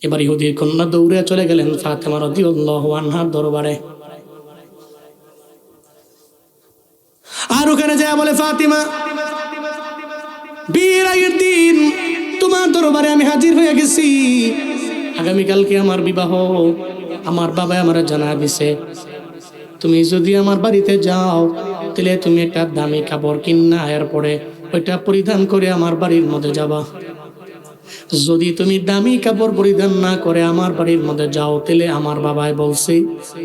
এবার ইহুদির কন্যা দৌড়ে চলে গেলেন ফাতেমা রাদিয়াল্লাহু আনহার দরবারে। আর ওখানে যায় বলে, ফাতিমা, বিয়ের আগের দিন তোমার দরবারে আমি হাজির হয়ে গেছি। আগামীকালকে আমার বিবাহ, আমার বাবা আমার জানা দিছে। তুমি যদি আমার বাড়িতে যাও তাহলে তুমি একটা দামি কাপড় কিনা এরপরে ওইটা পরিধান করে আমার বাড়ির মধ্যে যাবা। যদি তুমি দামি কাপড় পরিধান না করে আমার বাড়ির মধ্যে যাও তাহলে আমার বাবাই বলছে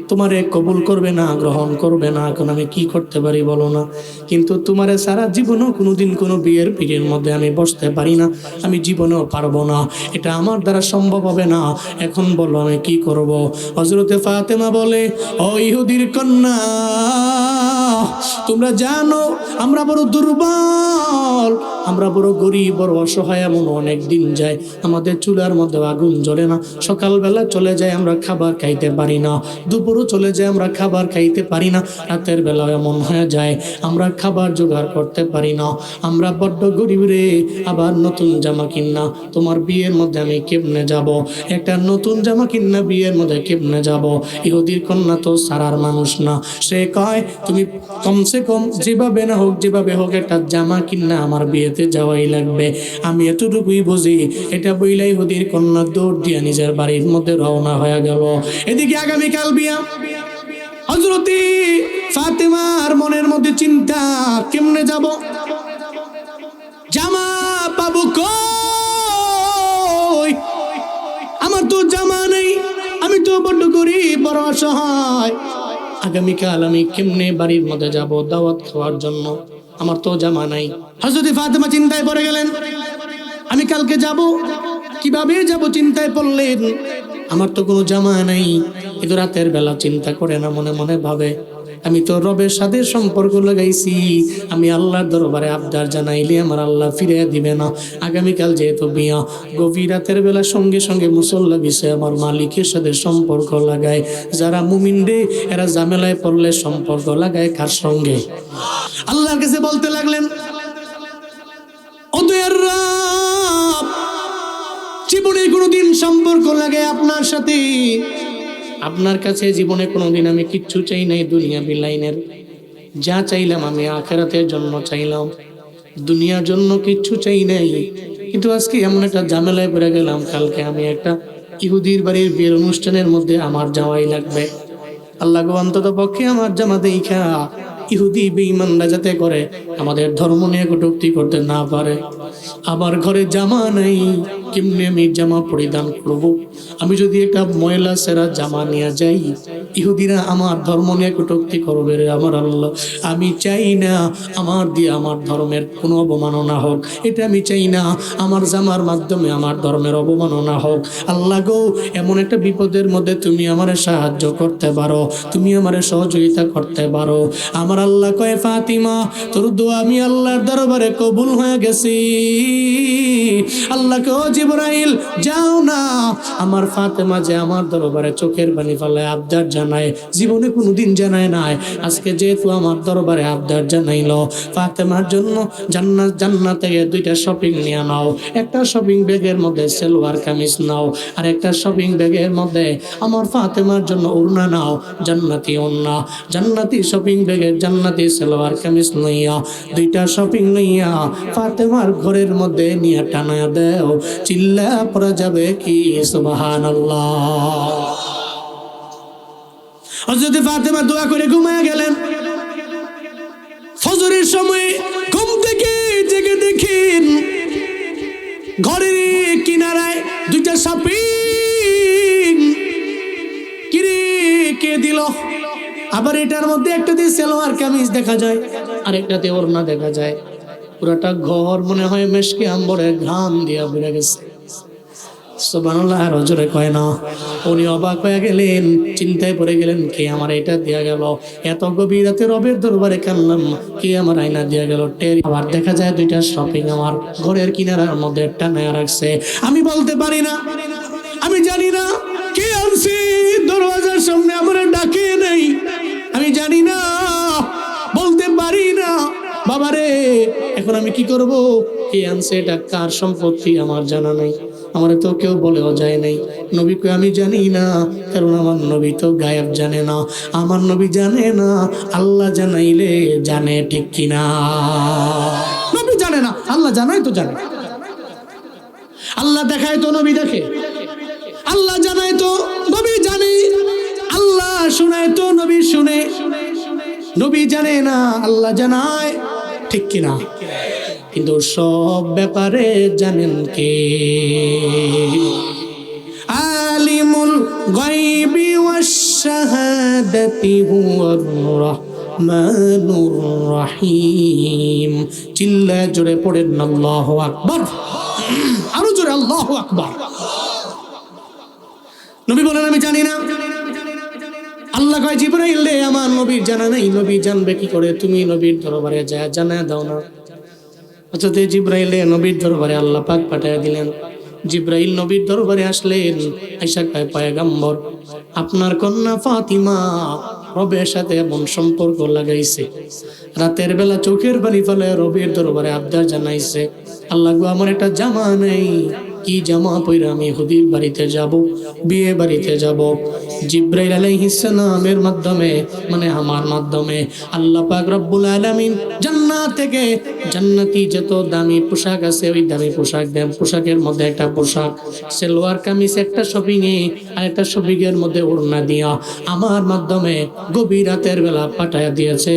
তোমারে কবুল করবে না, গ্রহণ করবে না। এখন আমি কি করতে পারি বলো না? কিন্তু তোমারে সারা জীবনও কোনোদিন কোনো বিয়ের পিড়ের মধ্যে আমি বসতে পারি না, আমি জীবনেও পারবো না, এটা আমার দ্বারা সম্ভব হবে না। এখন বলো আমি কি করব? হযরতে ফাতেমা বলে, ও ইহুদির কন্যা, তোমরা জানো আমরা বড় দুর্বল, আমরা বড় গরিব, বড় অসহায়। এমন অনেক দিন যায় আমাদের চুলার মধ্যে আগুন জ্বলে না, সকালবেলা চলে যায় আমরা খাবার খাইতে পারি না, দুপুরও চলে যায় আমরা খাবার খাইতে পারি না, রাতের বেলা এমন হয়ে যায় আমরা খাবার জোগাড় করতে পারি না, আমরা বড্ড গরিব রে। আবার নতুন জামা কিনা তোমার বিয়ের মধ্যে আমি কেমনে যাব? একটা নতুন জামা কিনা বিয়ের মধ্যে কেমনে যাব? ইহুদির কন্যা তো সারার মানুষ না, সে কয় তুমি কমসে কম যেভাবে না হোক, যেভাবে হোক একটা জামা কিনা আমার বিয়েতে যাওয়াই লাগবে। আমি এতটুকুই বুঝি। এটা বইলাই ইহুদির কন্যা দৌড় দিয়া নিজের বাড়ির মধ্যে রওনা হয়ে গেল। এদিকে আগামীকাল বিয়া। হযরতে ফাতেমার মনের মধ্যে চিন্তা, কেমনে যাব, জামা পাবো কই? আমার তো জামা নেই, আমি তো বড্ড গরিব, বড় অসহায়। আগামীকাল আমি কেমনে বাড়ির মধ্যে যাব দাওয়াত খাওয়ার জন্য? আমার তো জামা নাই। হযরতে ফাতেমা চিন্তায় পড়ে গেলেন, আমি কালকে যাব, কিভাবে যাব? চিন্তায় পড়লেন, আমার তো কোনো জামা নাই। কিন্তু রাতের বেলা চিন্তা করে না, মনে মনে ভাবে আমি তো রবের সাথে সম্পর্ক লাগাইছি, আমি আল্লাহর দরবারে আবদার জানাইলে আমার আল্লাহ ফিরে দিবে না। আগামীকাল যেহেতু বিয়া, গভীর রাতের বেলা সঙ্গে সঙ্গে মুসল্লা বিষয়ে আমার মালিকের সাথে সম্পর্ক লাগায়। যারা মুমিন রে, এরা ঝামেলায় পড়লে সম্পর্ক লাগায় কার সঙ্গে? আল্লাহর কাছে বলতে লাগলেন, জীবনে কোনোদিন সম্পর্ক লাগে আপনার সাথে, আপনার কাছে জীবনে কোনোদিন আমি কিচ্ছু চাই নাই দুনিয়া বিলাইনের। যা চাইলাম আমি আখিরাতের জন্য চাইলাম, দুনিয়ার জন্য কিচ্ছু চাই নাই। কিন্তু আজকে এমন একটা ঝামেলায় পড়ে গেলাম, কালকে আমি একটা ইহুদির বাড়ির বিয়ের অনুষ্ঠানের মধ্যে আমার যাওয়াই লাগবে। আল্লাহ গো, অন্তত পক্ষে আমার জামা দেখা ইহুদি বেঈমানরা যাতে করে আমাদের ধর্ম নিয়ে কটূক্তি করতে না পারে। আমার ঘরে জামা নাই, কেমনে আমি জামা পরিধান করব? আমি যদি একটা ময়লা সেরা জামা নিয়ে যাই, ইহুদিরা আমার ধর্ম নিয়ে কটূক্তি করবে রে আমার আল্লাহ। আমি চাই না আমার দিয়ে আমার ধর্মের কোনো অবমাননা হোক, এটা আমি চাই না আমার জামার মাধ্যমে আমার ধর্মের অবমাননা হোক। আল্লাহ গো, এমন একটা বিপদের মধ্যে তুমি আমার সাহায্য করতে পারো, তুমি আমার সহযোগিতা করতে পারো। আমার আল্লাহ কয়, ফাতিমা, তোর দোয়া আমি আল্লাহর দরবারে কবুল হয়ে গেছি। আল্লাহ কয়, ও জিবরাইল, যাও না। আমার ফাতেমা যে আমার দরবারে চোখের পানি ফেলায় আবদার জানায়, জীবনে কোনোদিন জানায় নাই, আজকে যেহেতু আমার দরবারে আবদার জানাইলো, ফাতেমার জন্য জান্নাত থেকে 2টা শপিং নিয়ে নাও। একটা শপিং ব্যাগের মধ্যে সালোয়ার কামিজ নাও, আর একটা শপিং ব্যাগের মধ্যে আমার ফাতেমার জন্য ওড়না নাও, জান্নাতি ওড়না, জান্নাতি শপিং ব্যাগের জান্নাতি সালোয়ার কামিজ লইয়া 2টা শপিং লইয়া ফাতেমার ঘরের মধ্যে নিয়ে টানা দেও, চিল্লা পড়া যাবে কি সুবহানাল্লাহ। হযরত ফাতেমা দোয়া করে ঘুমায় গেলেন। ফজরের সময় ঘুম থেকে জেগে দেখেন ঘরের কিনারায় 2টা শপিং। কিরে, কে দিল? আবার এটার মধ্যে একটাতে সালোয়ার কামিজ দেখা যায়, আর একটাতে ওড়না দেখা যায়। পুরাটা ঘর মনে হয় মেশকে আম্বরের ঘ্রাণ দিয়া ভরে গেছে। সুবহানাল্লাহ, আর জোরে কয় না। উনি অবাক হয়ে গেলেন, চিন্তায় পড়ে গেলেন, কে আমার এটা দিয়া গেল? এত গভীর রাতে রবের দরবারে কান্নাম, কে আমার আয়না দিয়া গেল? টের আবার দেখা যায় 2টা শপিং আমার ঘরের কিনারার মধ্যে টানায় রাখছে। আমি বলতে পারি না, আমি জানি না কে আনছে দরওয়াজার সামনে আমার ডাকে নেই, আমি জানি না, বলতে পারি না। বাবারে, এখন আমি কি করব? কে আনছে, এটা কার সম্পত্তি আমার জানা নাই। আমার তো কেউ বলেও যায় নাই। নবী কই আমি জানি না, কারণ আমার নবী তো গায়েব জানে না, আমার নবী জানে না, আল্লাহ জানাইলে জানে, ঠিক কিনা? নবী জানে না, আল্লাহ জানাই তো জানে। আল্লাহ দেখায় তো নবী দেখে, আল্লাহ জানায় তো নবী জানে, আল্লাহ শোনায় তো নবী শুনে। নবী জানে না, আল্লাহ জানায়, ঠিক কিনা? কিন্তু সব ব্যাপারে জানেন কে? আলিমুল গায়বি ওয়াশ শাহাদাতি হুয়ার রাহমানুর রহিম। চিল্লা জোরে পড়েন আল্লাহু আকবার, আরো জোরে আল্লাহু আকবার। নবী বলেন আমি জানি না। আল্লাহ কয় জিবরাইল রে, আমার নবীর জানা নাই, নবী জানবে কি করে? তুমি নবীর দরবারে যায় জানা দাও না। আচ্ছা, জিবরাইলে নবীর দরবারে আল্লাহ পাক পাঠায় দিলেন। জিবরাইল নবীর দরবারে আসলেন, আয়েশা কয় পয়গম্বর, আপনার কন্যা ফাতিমা রবের সাথে এমন সম্পর্ক লাগাইছে, রাতের বেলা চোখের পানি ফেলে রবের দরবারে আবদার জানাইছে, আল্লাহ গো আমার একটা জামা নেই, কি জামা পইরা আমি হুদির বাড়িতে যাব, বিয়ে বাড়িতে যাব। জিবরাইল আলাইহিস সালামের মাধ্যমে, মানে আমার মাধ্যমে আল্লাহ পাক রব্বুল আলামিন জান্নাত থেকে জান্নাতি যত দামি পোশাক আছে ওই দামি পোশাক দেন। পোশাকের মধ্যে একটা পোশাক সালোয়ার কামিজ, একটা শপিং এ আর একটা শপিং এর মধ্যে ওড়না দিয়া আমার মাধ্যমে গভীর রাতের বেলা পাঠায়া দিয়েছে।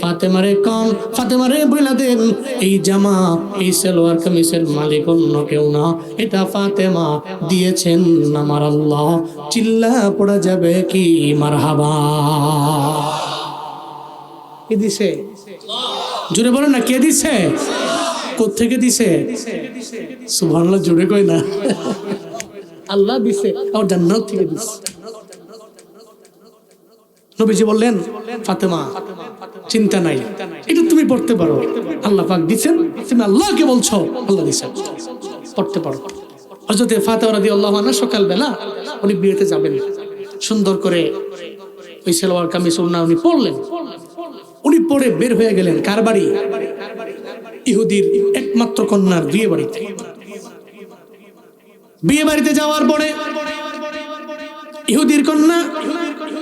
ফাতেমারে কন, ফাতেমারে বইলা দেন এই জামা এই সালোয়ার কামিজের মালিক অন্য কেউ না, এটা ফাতেমা দিয়েছেন আমার আল্লাহ। চিল্লা পড়া যাবে কি মারহাবা? কে দিছে? জোরে বলেন না, কে দিছে? কোত্থেকে দিছে? সুবহানাল্লাহ, জোরে কই না। আল্লাহ দিছে, আর জান্নাত থেকে দিছে। নবীজি বললেন ফাতেমা চিন্তা নাই, এটা তুমি পড়তে পারো, আল্লাহ পাক দিছেন, তুমি আল্লাহকে বলছো আল্লাহ দিছেন, পড়তে পারো। হযরত ফাতেমা রাদিয়াল্লাহু আনহা সকালবেলা উনি বিয়েতে যাবেন, সুন্দর করে ওই সালোয়ার কামিজ ওড়না উনি পরলেন। উনি পরে বের হয়ে গেলেন কার বাড়ি? ইহুদির একমাত্র কন্যার বিয়ে বাড়িতে। বিয়ে বাড়িতে যাওয়ার পরে ইহুদির কন্যা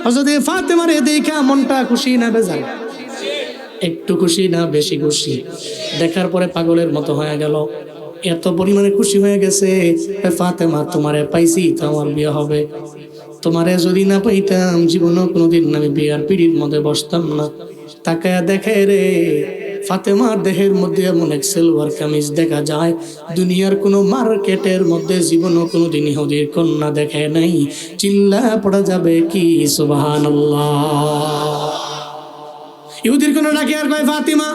হযরত ফাতেমারে দেখা মনটা খুশি না বেজার? একটু খুশি না বেশি খুশি? দেখার পরে পাগলের মতো হয়ে গেল, এত পরিমাণে খুশি হয়ে গেছে, ফাতেমা তোমারে পাইছি তো আমার বিয়ে হবে, তোমারে যদি না পাইতাম জীবনও কোনোদিন আমি বিয়ার পিড়ির মধ্যে বসতাম না। তাকায়া দেখে রে, ফাতেমার দেহের মধ্যে এমন এক সালোয়ার কামিজ দেখা যায় দুনিয়ার কোনো মার্কেটের মধ্যে জীবনও কোনোদিন ইহুদির কন্যা দেখে নাই। চিল্লা পড়া যাবে কি সুবহানাল্লাহ? ইহুদির কন্যা ডাকে আর কয় ফাতিমা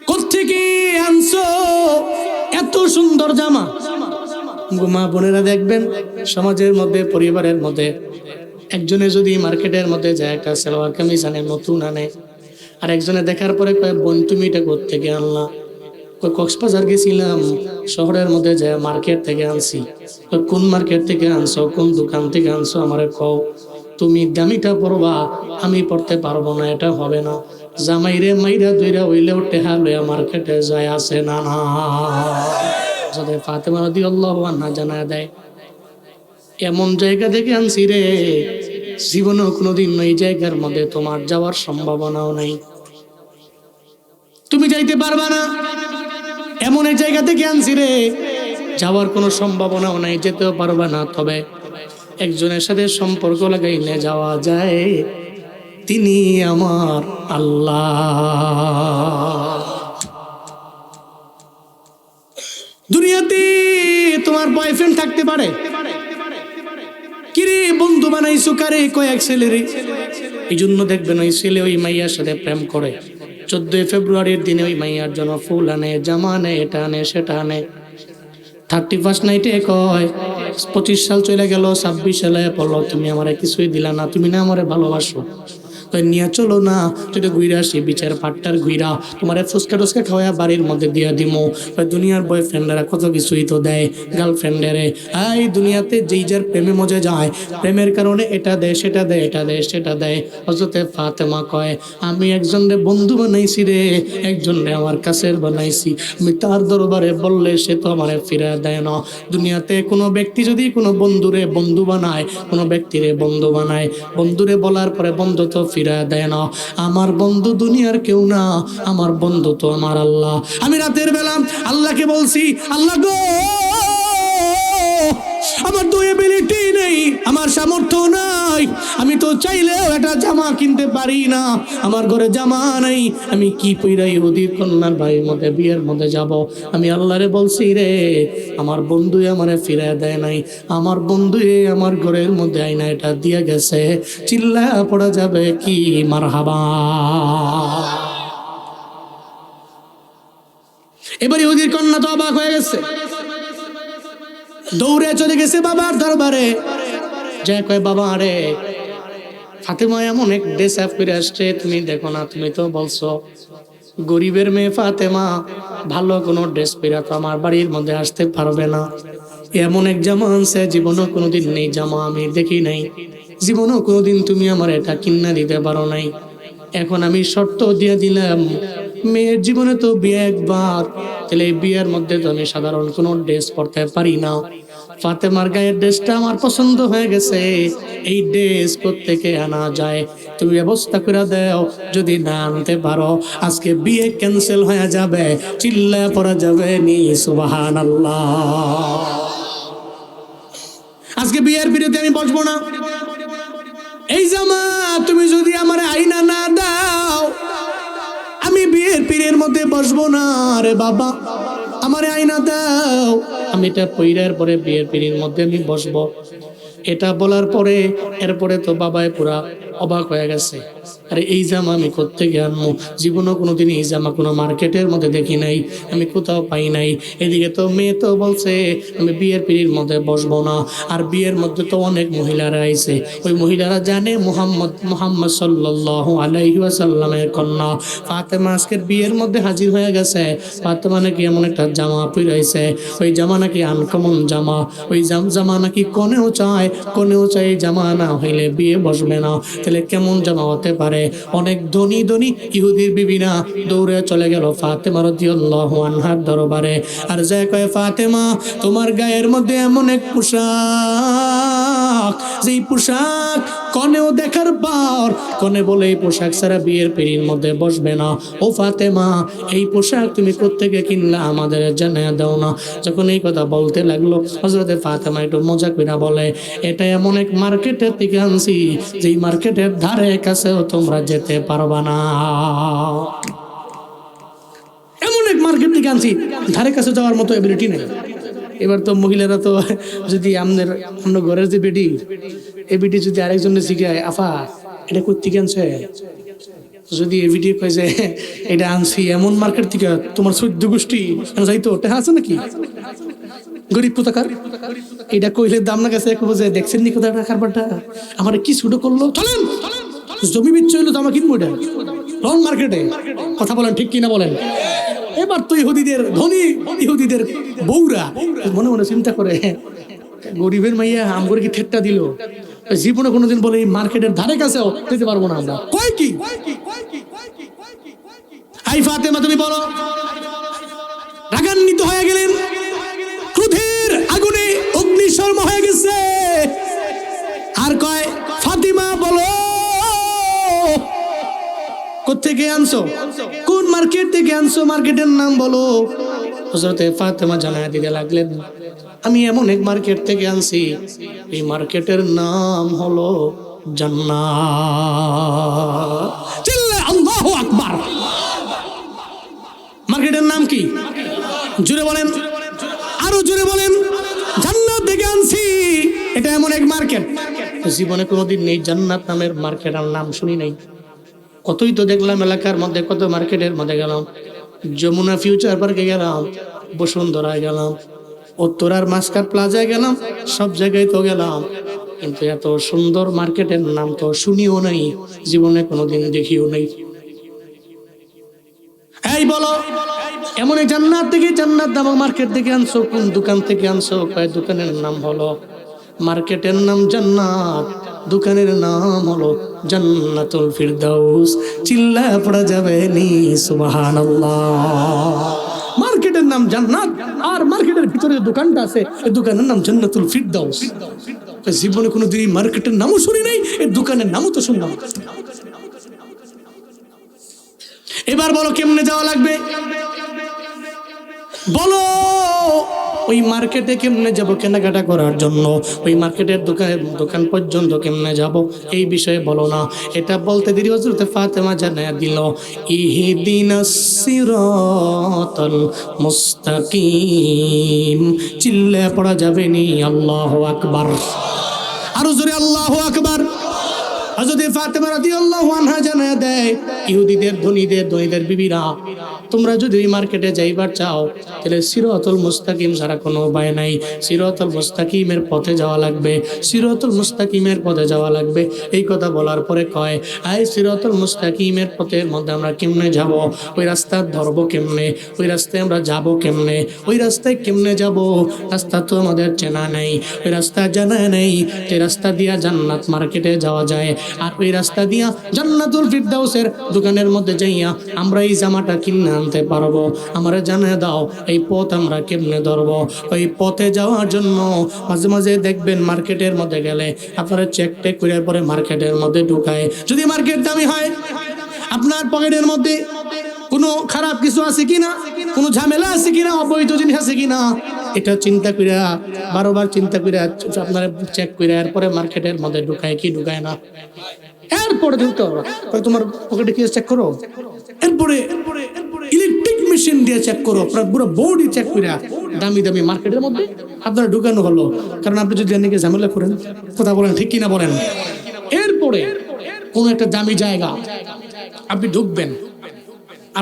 কোত্থেকে আনছো এত সুন্দর জামা? মা বোনেরা দেখবেন সমাজের মধ্যে, পরিবারের মধ্যে একজনে যদি মার্কেটের মধ্যে যায় একটা সালোয়ার কামিজ আনে, নতুন আনে, আর একজনে দেখার পরে কয় বোন তুমি এটা কোত্থেকে আনলা? কক্সবাজার গেছিলাম, শহরের মধ্যে যায় মার্কেট থেকে আনছি। কোন মার্কেট থেকে আনছো, কোন দোকান থেকে আনছো আমারে কও। তুমি দামিটা পরবা, আমি পড়তে পারবো না, এটা হবে না। জামাইরে মাইরা দুইরা হইলেও টেহা লইয়া মার্কেটে যায়, আছে না না? ফাতেমা রাদিয়াল্লাহু আনহা জানায় দেয় এমন জায়গা থেকে আনছি রে, জীবনেও কোনোদিন এই জায়গার মধ্যে তোমার যাওয়ার সম্ভাবনাও নাই, তুমি যাইতে পারবা না, এমন এক জায়গা থেকে আনছি রে, যাওয়ার কোনো সম্ভাবনাও নাই, যেতেও পারবা না। তবে একজনের সাথে সম্পর্ক লাগাইলে যাওয়া যায়, তিনি আমার আল্লাহ। দুনিয়াতে তোমার বয়ফ্রেন্ড থাকতে পারে, কিরে বন্ধু বানাইছো কারে? কয়েক ছেলেরে। এই জন্য দেখবেন ওই ছেলে ওই মাইয়ার সাথে প্রেম করে, 14 ফেব্রুয়ারির দিনে ওই মাইয়ার জন্য ফুল আনে, জামা আনে, এটা আনে, সেটা আনে। 31st নাইটে কয় 25 সাল চলে গেল, 26 সালে বললো তুমি আমারে কিছুই দিলা না, তুমি না আমারে ভালোবাসো। নিয়ে চলো না, যদি ঘুরা আসি বিচার পাট্টার ঘুরা, তোমার ফুচকা টুচকা খাওয়া বাড়ির মধ্যে দিয়া দিমো। দুনিয়ার বয়ফ্রেন্ডরা কত কিছুই তো দেয় গার্লফ্রেন্ডেরে। এই দুনিয়াতে যেই যার প্রেমে মজা যায়, প্রেমের কারণে এটা দেয় সেটা দেয়, এটা দেয় সেটা দেয়। হযরতে ফাতেমা কয়, আমি একজনের বন্ধু বানাইছি রে, একজনে আমার কাছের বানাইছি। আমি তার দরবারে বললে সে তো আমারে ফিরা দেয় না। দুনিয়াতে কোনো ব্যক্তি যদি কোনো বন্ধুরে বন্ধু বানায়, কোনো ব্যক্তিরে বন্ধু বানায়, বন্ধুরে বলার পরে বন্ধু তো ফিরা দেয় না। আমার বন্ধু দুনিয়ার কেউ না, আমার বন্ধু তো আমার আল্লাহ। আমি রাতের বেলা আল্লাহকে বলছি, আল্লাহ গো, আমার তো এবিলিটি নেই, আমার সামর্থ্য নাই, আমি তো চাইলেও একটা জামা কিনতে পারি না, আমার ঘরে জামা নাই, আমি কি পইরা ইহুদির কন্যার ভাইয়ের মধ্যে বিয়ের মধ্যে যাব। আমি আল্লাহরে বলছি রে, আমার বন্ধুই আমারে ফিরায় দেয় নাই, আমার বন্ধুই আমার ঘরের মধ্যে আইনা এটা দিয়ে গেছে, চিল্লা পড়া যাবে কি মারহাবা। এবার ইহুদির কন্যা তো অবাক হয়ে গেছে, দৌড়ে চলে গেছে বাবার দরবারে, যে কয় বাবা আরে ফাতেমা এমন এক ড্রেস আপ করে আসছে, তুমি দেখো না, তুমি তো বলছো গরিবের মেয়ে ফাতেমা ভালো কোনো ড্রেস পরে তো আমার বাড়ির মধ্যে আসতে পারবে না, এমন এক জামা আনছে জীবনও কোনোদিন নেই, জামা আমি দেখি নাই, জীবনও কোনোদিন তুমি আমার এটা কিনা দিতে পারো নাই। এখন আমি শর্ত দিয়ে দিলাম, মেয়ের জীবনে তো বিয়ে একবার, তাহলে এই বিয়ের মধ্যে তো আমি সাধারণ কোনো ড্রেস পরতে পারি না। ফাতেমার গায়ের ড্রেসটা আমার পছন্দ হয়ে গেছে, এই ড্রেস প্রত্যেকে আনা যায়, তুমি ব্যবস্থা করে দাও, যদি না আনতে পারো আজকে বিয়ে ক্যান্সেল হয়ে যাবে, চিল্লা পড়া যাবে নি সুবহানাল্লাহ। আজকে বিয়ের বিরুদ্ধে আমি বসবো না, এই জামা তুমি যদি আমার আইনা না দাও আমি বিয়ের পীরের মধ্যে বসবো না রে বাবা, আমারে আইনা দাও, আমি এটা পইরার পরে বিয়ের পীরের মধ্যে আমি বসবো। এটা বলার পরে এরপরে তো বাবাই পুরা অবাক হয়ে গেছে, আরে এই জামা আমি কোত্থেকে আনবো, জীবনও কোনোদিন এই জামা কোনো মার্কেটের মধ্যে দেখি নাই, আমি কোথাও পাই নাই। এদিকে তো মেয়ে তো বলছে আমি বিয়ের পিড়ির মধ্যে বসবো না, আর বিয়ের মধ্যে তো অনেক মহিলারা আইছে, ওই মহিলারা জানে মুহাম্মদ সাল্লাল্লাহু আলাইহি ওয়াসাল্লামের কন্যা ফাতেমা আজকের বিয়ের মধ্যে হাজির হয়ে গেছে। ফাতেমা নাকি এমন একটা জামা পরাইছে, ওই জামা নাকি আনকমন জামা, ওই জামা নাকি কনেও চায় জামা না হইলে বিয়ে বসবে না। তাহলে কেমন জামা হতে পারে? অনেক ধনী ধনী ইহুদির বিবিরা দৌড়ে চলে গেল ফাতেমা রাদিয়াল্লাহু আনহার দরবারে, আর যে কয় ফাতেমা তোমার গায়ের মধ্যে এমন এক পোশাক, যেই পোশাক কনেও দেখার পর কনে বলে এই পোশাক ছাড়া বিয়ের পিড়ির মধ্যে বসবে না। ও ফাতেমা এই পোশাক তুমি কোত্থেকে কিনলা আমাদের জানিয়ে দাও না। যখন এই কথা বলতে লাগলো হযরতে ফাতেমা একটু মজা করে বলে, এটা এমন এক মার্কেটের থেকে আনছি যেই মার্কেটের ধারে কাছেও তোমরা যেতে পারবা না, এমন এক মার্কেট থেকে আনছি ধারে কাছে যাওয়ার মতো এবিলিটি নেই। এবার তো মহিলারা তো যদি আমাদের ঘরের যে বেটি, এই বেটি যদি আরেকজনের জিজ্ঞায় আফা এটা কোত্থেকে আনছে, যদি এই ভিডিও কয় যে এটা আনছি এমন মার্কেট থেকে, তোমার 14 গোষ্ঠী যাইতো ওটা আছে নাকি গরিব কোথাকার, এটা কইলে দাম না গেছে যে দেখছেন নি কোথায় কারবারটা আমার কি শুরু করলো, চলেন জমি বিচ্ছ হইলো তো আমার কিনবো, এটা রং মার্কেটে। কথা বলেন ঠিক কিনা বলেন? এবার তো ইহুদিদের ধনী ইহুদিদের বউরা মনে মনে চিন্তা করে, গরিবের মাইয়া আমগরে কি ঠেট্টা দিল, জীবনে কোনোদিন বলে এই মার্কেটের ধারে কাছেও যেতে পারবো না আমরা, কয় কি আই ফাতেমা তুমি বলো। রাগান্বিত হয়ে গেলেন, ক্রোধের আগুনে অগ্নিশর্মা হয়ে গেছে, আর কয় ফাতিমা বলো কোত্থেকে আনছো, কোন মার্কেট থেকে আনছো, মার্কেটের নাম বলো। হযরতে ফাতেমা জানায়া দিতে লাগলেন, আমি এমন এক মার্কেট থেকে আনছি, এই মার্কেটের নাম হলো জান্নাত। চিল্লা আল্লাহু আকবার। মার্কেটের নাম কি? জোরে বলেন, আরো জোরে বলেন। জান্নাত থেকে আনছি, এটা এমন এক মার্কেট, জীবনে কোনোদিন নেই জান্নাত নামের মার্কেট আর নাম শুনি নাই। কতই তো দেখলাম এলাকার মধ্যে, কত মার্কেটের মধ্যে গেলাম, যমুনা ফিউচার পার্কে গেলাম, বসুন্ধরায় গেলাম, উত্তরার মাস্কাট প্লাজায় গেলাম, সব জায়গায় তো গেলাম, কিন্তু এত সুন্দর মার্কেটের নাম তো শুনিও নাই, জীবনে কোনোদিন দেখিও নাই। এই বলো, এমন এই জান্নাত থেকে, জান্নাত নামক মার্কেট থেকে আনছো, কোন দোকান থেকে আনছো? কয় দোকানের নাম হলো, মার্কেটের নাম জান্নাত, দোকানের নাম হলো জান্নাতুল ফিরদাউস। চিল্লায় পড়া যাবে নি সুবহানাল্লাহ। মার্কেটের নাম জান্নাত, আর মার্কেটের ভিতরে দোকানটা আছে, এই দোকানের নাম জান্নাতুল ফিরদাউস। জীবনে কোনোদিন এই মার্কেটের নামও শুনি নাই, এই দোকানের নামও তো শুনলাম। এবার বলো কেমনে যাওয়া লাগবে? বলো ওই মার্কেটে কেমনে যাব কেনাকাটা করার জন্য? ওই মার্কেটের দোকান পর্যন্ত কেমনে যাব এই বিষয়ে বলো না। এটা বলতে দেরি হযরত ফাতেমা জানায়া দিল, ইহদিনাস সিরাতাল মুস্তাকিম। চিল্লে পড়া যাবে নি আল্লাহু আকবার, আরো জোরে আল্লাহু আকবার। হযরত ফাতেমা রাদিয়াল্লাহু আনহা জানায়া দেয়, ইহুদিদের ধনীদের বিবিরা, তোমরা যদি ওই মার্কেটে যাইবার চাও তাহলে সিরাতুল মুস্তাকিম ছাড়া কোনো উপায় নাই। সিরাতুল মুস্তাকিমের পথে যাওয়া লাগবে, সিরাতুল মুস্তাকিমের পথে যাওয়া লাগবে। এই কথা বলার পরে কয়, আই সিরাতুল মুস্তাকিমের পথের মধ্যে আমরা কেমনে যাব? ওই রাস্তা ধরবো কেমনে? ওই রাস্তায় আমরা যাব কেমনে? ওই রাস্তায় কেমনে যাব? রাস্তা তো আমাদের চেনা নেই, ওই রাস্তা জানা নেই। এই রাস্তা দিয়া জান্নাত মার্কেটে যাওয়া যায়, আর ওই রাস্তা দিয়া জান্নাতুল ফিরদাউসের দোকানের মধ্যে যাইয়া আমরা এই জামাটা কিনে আনতে পারবো। আমরা জানিয়ে দাও এই পথ আমরা কেমনে ধরবো? ওই পথে যাওয়ার জন্য মাঝে মাঝে দেখবেন মার্কেটের মধ্যে গেলে আপনারা চেক টেক করে পরে মার্কেটের মধ্যে ঢুকায়। যদি মার্কেট দামি হয়, আপনার পকেটের মধ্যে কোনো খারাপ কিছু আছে কিনা, কোনো ঝামেলা আছে কিনা, অবৈধ জিনিস আছে কিনা, এটা চিন্তা কইরা বারবার চিন্তা কইরা আপনারা চেক কইরা এরপরে মার্কেটের মধ্যে ঢুকায় কি ঢুকায় না, এরপরে ঢুকতে হবে। তোমার পকেটে কি চেক করো, এরপরে ইলেকট্রিক মেশিন দিয়ে চেক করো, পুরো বডি চেক কইরা দামি দামি মার্কেটের মধ্যে আপনারা ঢুকানো হলো। কারণ আপনি যদি এদিকে ঝামেলা করেন, কথা বলেন ঠিক কিনা বলেন। এরপরে কোন একটা দামি জায়গা আপনি ঢুকবেন,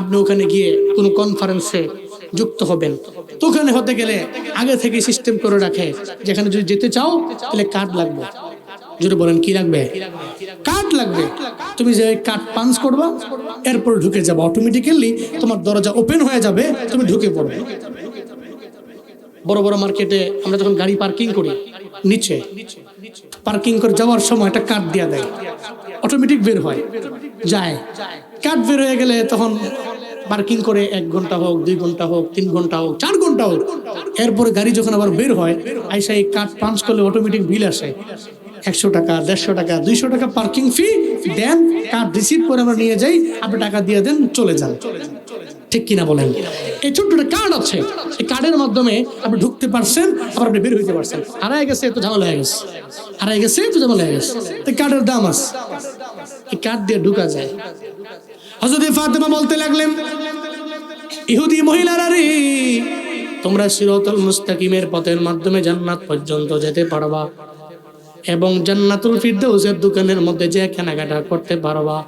আপনি ওখানে গিয়ে কোনো কনফারেন্সে যুক্ত হবেন, তো ওখানে হতে গেলে আগে থেকে সিস্টেম করে রাখে, যেখানে যদি যেতে চাও তাহলে কার্ড লাগবে। যদি বলেন কি লাগবে? কার্ড লাগবে। তুমি যে কার্ড পাঞ্চ করবা, এরপর ঢুকে যাবে, অটোমেটিক্যালি তোমার দরজা ওপেন হয়ে যাবে, তুমি ঢুকে পড়বে। বড় বড় মার্কেটে আমরা যখন গাড়ি পার্কিং করি, নিচে পার্কিং করে যাওয়ার সময় একটা কার্ড দিয়ে দেয়, অটোমেটিক বের হয় যায়। কার্ড বের হয়ে গেলে তখন পার্কিং করে 1 ঘন্টা হোক, 2 ঘন্টা হোক, 3 ঘন্টা হোক, 4 ঘন্টা হোক, এরপরে গাড়ি যখন আবার বের হয়, আইসা এই কার্ড পাঞ্চ করলে অটোমেটিক বিল আসে 100 টাকা, 150 টাকা, 200 টাকা পার্কিং ফি দেন। কার্ড রিসিভ করে আমরা নিয়ে যাই, আপনি টাকা দিয়ে দেন, চলে যান। ঠিক কিনা বলেন? এই ছোট্ট একটা কার্ড আছে, এই কার্ডের মাধ্যমে আপনি ঢুকতে পারছেন, আবার আপনি বের হইতে পারছেন। হারায় গেছে তো ঝামেলা হয়ে গেছে, হারায় গেছে তো ঝামেলা হয়ে গেছে। এই কার্ডের দাম আছে, এই কার্ড দিয়ে ঢুকা যায়। হযরত ফাতেমা বলতে লাগলেন, ইহুদি মহিলারা রে, তোমরা সিরাতুল মুস্তাকিমের পথের মাধ্যমে জান্নাত পর্যন্ত যেতে পারবা এবং জান্নাতুল ফিরদাউসের দোকানের মধ্যে যে কেনাকাটা করতে পারবা।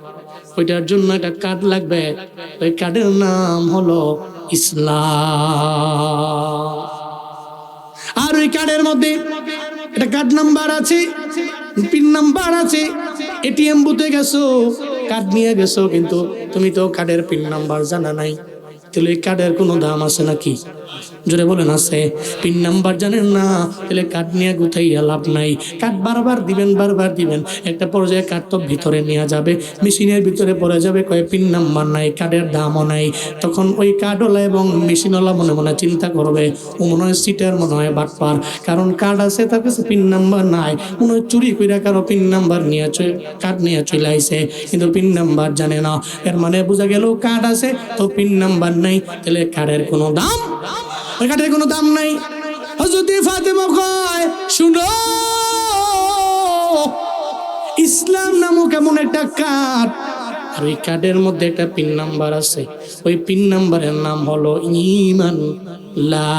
ওইটার জন্য একটা কার্ড লাগবে, ওই কার্ডের নাম হলো ইসলাম। আর ওই কার্ডের মধ্যে একটা কার্ড নাম্বার আছে, পিন নাম্বার আছে। এটিএম বুথে গেছো, কার্ড নিয়ে গেছো, কিন্তু তুমি তো কার্ডের পিন নাম্বার জানা নাই, তাহলে এই কার্ডের কোনো দাম আছে নাকি? জোরে বলেন আছে? পিন নাম্বার জানেন না, তাহলে কার্ড নিয়ে গুথাইয়া লাভ নাই। কার্ড বারবার দিবেন, একটা পর্যায়ে কার্ড তো ভিতরে নিয়ে যাবে, মেশিনের ভিতরে পড়ে যাবে, কয়ে পিন নাম্বার নাই, কার্ডের দামও নাই। তখন ওই কার্ডওয়ালা এবং মেশিনওয়ালা মনে মনে চিন্তা করবে, ও মনে হয় সিটার, মনে হয় বাটপার, কারণ কার্ড আছে তার কাছে পিন নাম্বার নাই, মনে হয় চুরি কইরা কারো পিন নাম্বার নিয়ে কার্ড নিয়ে চলে আইছে, কিন্তু পিন নাম্বার জানে না। এর মানে বোঝা গেল কার্ড আছে তো পিন নাম্বার নাই, তাহলে কার্ডের কোনো দাম, ওই কার্ডের কোনো দাম নাই। হযরত ফাতেমা কয়, শুনো, ইসলাম নামক এমন একটা কার্ড, আর ওই কার্ডের মধ্যে একটা পিন নাম্বার আছে, ওই পিন নাম্বারের নাম হলো ঈমান। লা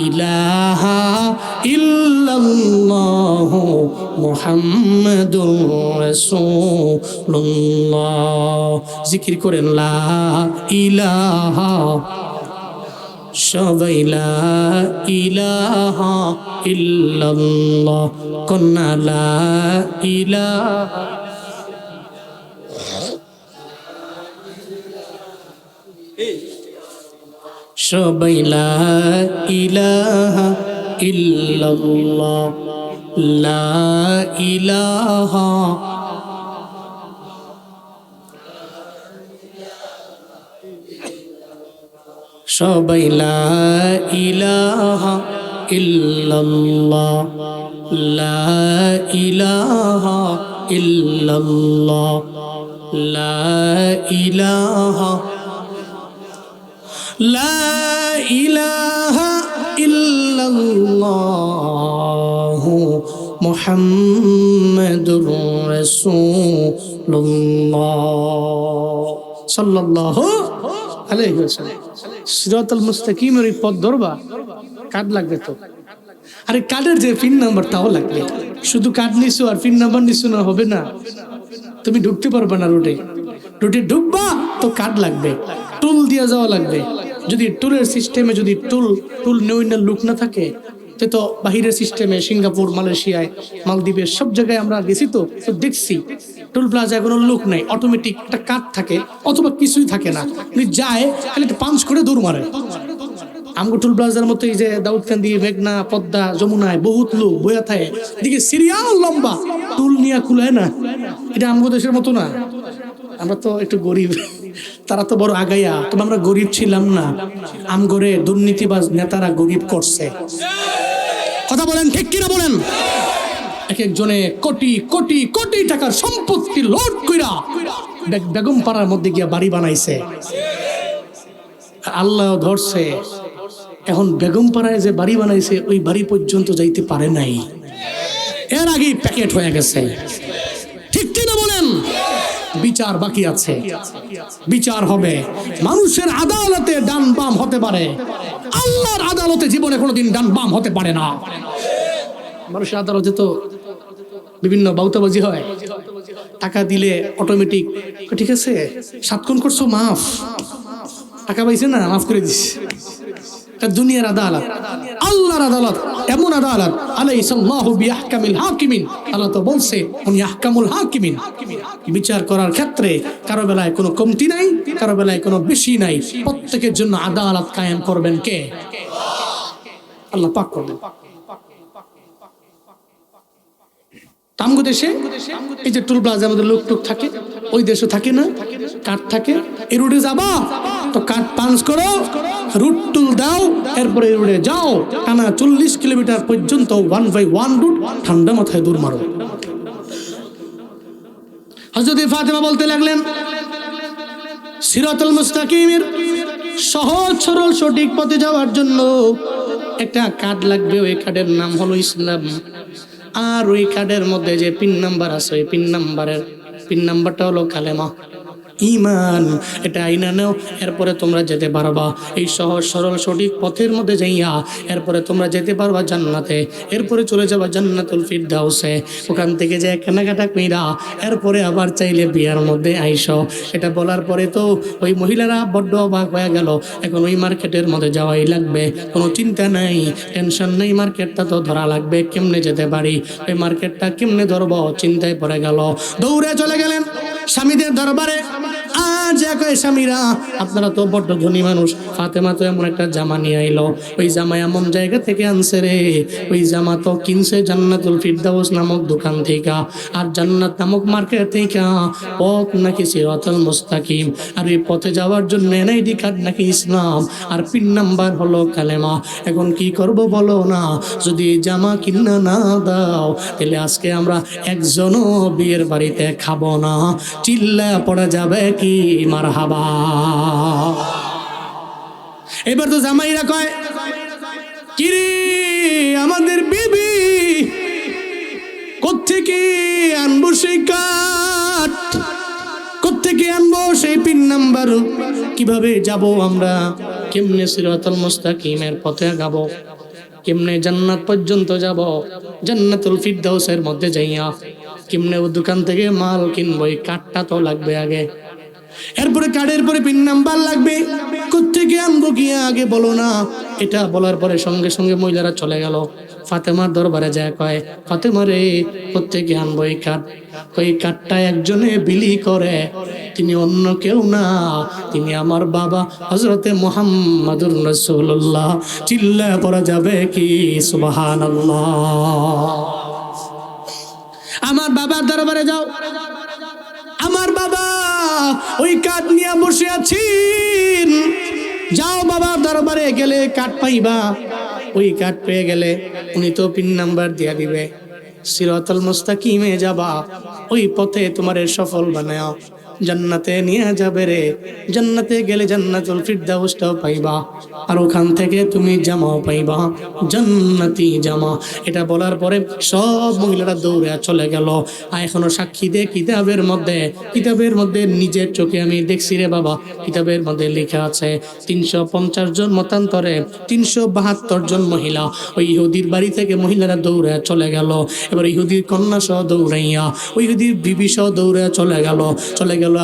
ইলাহা ইল্লাল্লাহু মুহাম্মাদুর রাসূলুল্লাহ। জিকির করেন লা ইলাহা। সবাই লা ইলাহা ইল্লাল্লাহ, কন্যা লা ইলাহা। সবাই লা ইলাহা ইল্লাল্লাহ, লা ইলাহা। সবাই লা ইলাহা ইল্লাল্লাহ, লা ইলাহা ইল্লাল্লাহ, লা ইলাহা, লা ইলাহা ইল্লাল্লাহ মুহাম্মাদুর রাসূলুল্লাহ সাল্লাল্লাহু আলাইহি ওয়াসাল্লাম। সিরাতাল মুস্তাকিমের এই পথ ধরবা, কার্ড লাগবে তো। আরে কার্ডের যে পিন নাম্বার তাও লাগবে। শুধু কার্ড নিছো আর পিন নাম্বার নিছো না হবে না, তুমি ঢুকতে পারবে না রুটে। রুটে ঢুকবা তো কার্ড লাগবে, টুল দিয়ে যাওয়া লাগবে। যদি টুলের সিস্টেমে যদি টুল নেওয়ার লোক না থাকে, তো বাহিরের সিস্টেমে সিঙ্গাপুর, মালয়েশিয়ায়, মালদ্বীপের সব জায়গায় আমরা গেছি তো দেখছি টোল প্লাজায় কোনো লোক নাই, অটোমেটিক একটা কার্ড থাকে অথবা কিছুই থাকে না, উনি যায় খালি পাঞ্চ করে দৌড় মারে। আমগো টোল প্লাজার মতো এই যে দাউদকান্দি, মেঘনা, পদ্মা, যমুনায় বহুত লোক বইয়া থাকে, এদিকে সিরিয়াল লম্বা, টুল নিয়ে খুলায় না। এটা আমগো দেশের মতো না, আমরা তো একটু গরিব, তারা তো বড় আগাইয়া। তবে আমরা গরিব ছিলাম না, আমগরে দুর্নীতিবাজ নেতারা গরিব করছে। কথা বলেন ঠিক কিনা বলেন? এক একজনে কোটি কোটি কোটি টাকার সম্পত্তি লোড কইরা বেগম পাড়ার মধ্যে গিয়া বাড়ি বানাইছে, আল্লাহ ধরছে। এখন বেগম পাড়ায় যে বাড়ি বানাইছে ওই বাড়ি পর্যন্ত যাইতে পারে নাই, এর আগেই প্যাকেট হয়ে গেছে। ঠিক কিনা বলেন? বিচার বাকি আছে, বিচার হবে। মানুষের আদালতে ডান বাম হতে পারে, আল্লাহর আদালতে জীবনে কোনোদিন ডান বাম হতে পারে না। মানুষের আদালতে তো বিভিন্ন বাউতাবাজি হয়, টাকা দিলে অটোমেটিক ঠিক আছে 7 খুন করছো মাফ, টাকা পাইছে না মাফ করে দিস। দুনিয়ার আদালত, আল্লাহর আদালত এমন আদালত, আলাইসাল্লাহু বিআহকামিল হাকিমিন, আল্লাহ তো বলছে উনি আহকামুল হাকিমিন। বিচার করার ক্ষেত্রে কারো বেলায় কোনো কমতি নাই, কারো বেলায় কোনো বেশি নাই, প্রত্যেকের জন্য আদালত কায়েম করবেন কে? আল্লাহ পাক করবেন। আমগো দেশে এই যে টোল প্লাজার মধ্যে লোক টুক থাকে, ওই দেশে থাকে না, কার্ড থাকে। এই রুটে যাবা তো কার্ড পাঞ্চ করো, রুট টুল দাও, এরপরে এই রুটে যাও, টানা 40 কিলোমিটার পর্যন্ত 1 by 1 রুট, ঠান্ডা মাথায় দূর মারো। হযরত ফাতেমা বলতে লাগলেন, সিরাতুল মুস্তাকিমের সহজ সরল সঠিক পথে যাওয়ার জন্য একটা কার্ড লাগবে, ওই কার্ডের নাম হলো ইসলাম। আর ওই কার্ডের মধ্যে যে পিন নাম্বার আছে, ওই পিন নাম্বারটা হলো কালেমা, ইমান। এটা আইনা নাও, এরপরে তোমরা যেতে পারবা এই সহজ সরল সঠিক পথের মধ্যে যাইয়া, এরপরে তোমরা যেতে পারবা জান্নাতে, এরপরে চলে যাবা জান্নাতুল ফিরদাউসে। ওখান থেকে যে কেনাকাটা কইরা এরপরে আবার চাইলে বিয়ার মধ্যে আইসো। এটা বলার পরে তো ওই মহিলারা বড্ড অবাক হয়ে গেল। এখন ওই মার্কেটের মধ্যে যাওয়াই লাগবে, কোনো চিন্তা নাই, টেনশন নেই, মার্কেটটা তো ধরা লাগবে। কেমনে যেতে পারি, ওই মার্কেটটা কেমনে ধরবো, চিন্তায় পড়ে গেল। দৌড়ে চলে গেলেন স্বামীদের দরবারে। আজ একই স্বামীরা, আপনারা তো বড্ড ধনী মানুষ, ফাতেমা তো এমন একটা জামা নিয়ে আইলো, ওই জামা এমন জায়গা থেকে আনছে রে, ওই জামা তো কিনছে জান্নাতুল ফিরদাউস নামক দোকান থেকে, আর জান্নাত নামক মার্কেট থেকে। পথ নাকি সিরাতুল মুস্তাকিম, আর এই পথে যাওয়ার জন্য এনআইডি কার্ড নাকি ইসলাম, আর পিন নাম্বার হলো কালেমা। এখন কি করব বলো না? যদি জামা কিনা না দাও তাহলে আজকে আমরা একজনও বিয়ের বাড়িতে খাবো না। চিল্লা পড়া যাবে কি মারহাবা। এবার তো জামাইরা কয়, কিরে আমাদের বিবি কোত্থেকে আনবো সেই কাঠ, কোত্থেকে আনবো সেই পিন নাম্বার, কিভাবে যাব আমরা, কেমনে সিরাতুল মুস্তাকিমের পথে যাবো, কেমনে জান্নাত পর্যন্ত যাব, জান্নাতুল ফিরদাউসের মধ্যে যাইয়া কেমনে ও দোকান থেকে মাল কিনবো, এই কার্ডটা তো লাগবে আগে, এরপরে কার্ডের পরে পিন নাম্বার লাগবে। কোত্থেকে আনবো গিয়ে আগে বলো না। এটা বলার পরে সঙ্গে সঙ্গে মহিলারা চলে গেল। ফাতেমার দরবারে যায়, কয় ফাতেমা রে, কোত্থেকে আনবো এই কাঠ? ওই কাঠটা একজনে বিলি করে, তিনি অন্য কেউ না, তিনি আমার বাবা হযরতে মুহাম্মাদুর রাসূলুল্লাহ। চিল্লায় পড়া যাবে কি সুবহানাল্লাহ। আমার বাবার দরবারে যাও, আমার বাবা ওই কাঠ নিয়ে বসে আছেন। যাও বাবার দরবারে গেলে কাঠ পাইবা। ওই কাঠ পেয়ে গেলে উনি তো পিন নাম্বার দিয়া দিবে, সিরাতুল মুস্তাকিমে যাবা, ওই পথে তোমারে সফল বানাও, জান্নাতে নিয়ে যাবে রে। জান্নাতে গেলে জান্নাতুল ফিরদাউসটাও পাইবা, আর ওখান থেকে তুমি জামাও পাইবা, জান্নাতি জামা। এটা বলার পরে সব মহিলারা দৌড়ে চলে গেল। আর এখনো সাক্ষী দে কিতাবের মধ্যে নিজের চোখে আমি দেখছি রে বাবা। কিতাবের মধ্যে লেখা আছে 350 জন মতান্তরে 372 জন মহিলা ওই ইহুদির বাড়ি থেকে মহিলারা দৌড়ে চলে গেল। এবার ইহুদির কন্যা সহ দৌড়াইয়া, ওই ইহুদির বিবি সহ দৌড়ে চলে গেল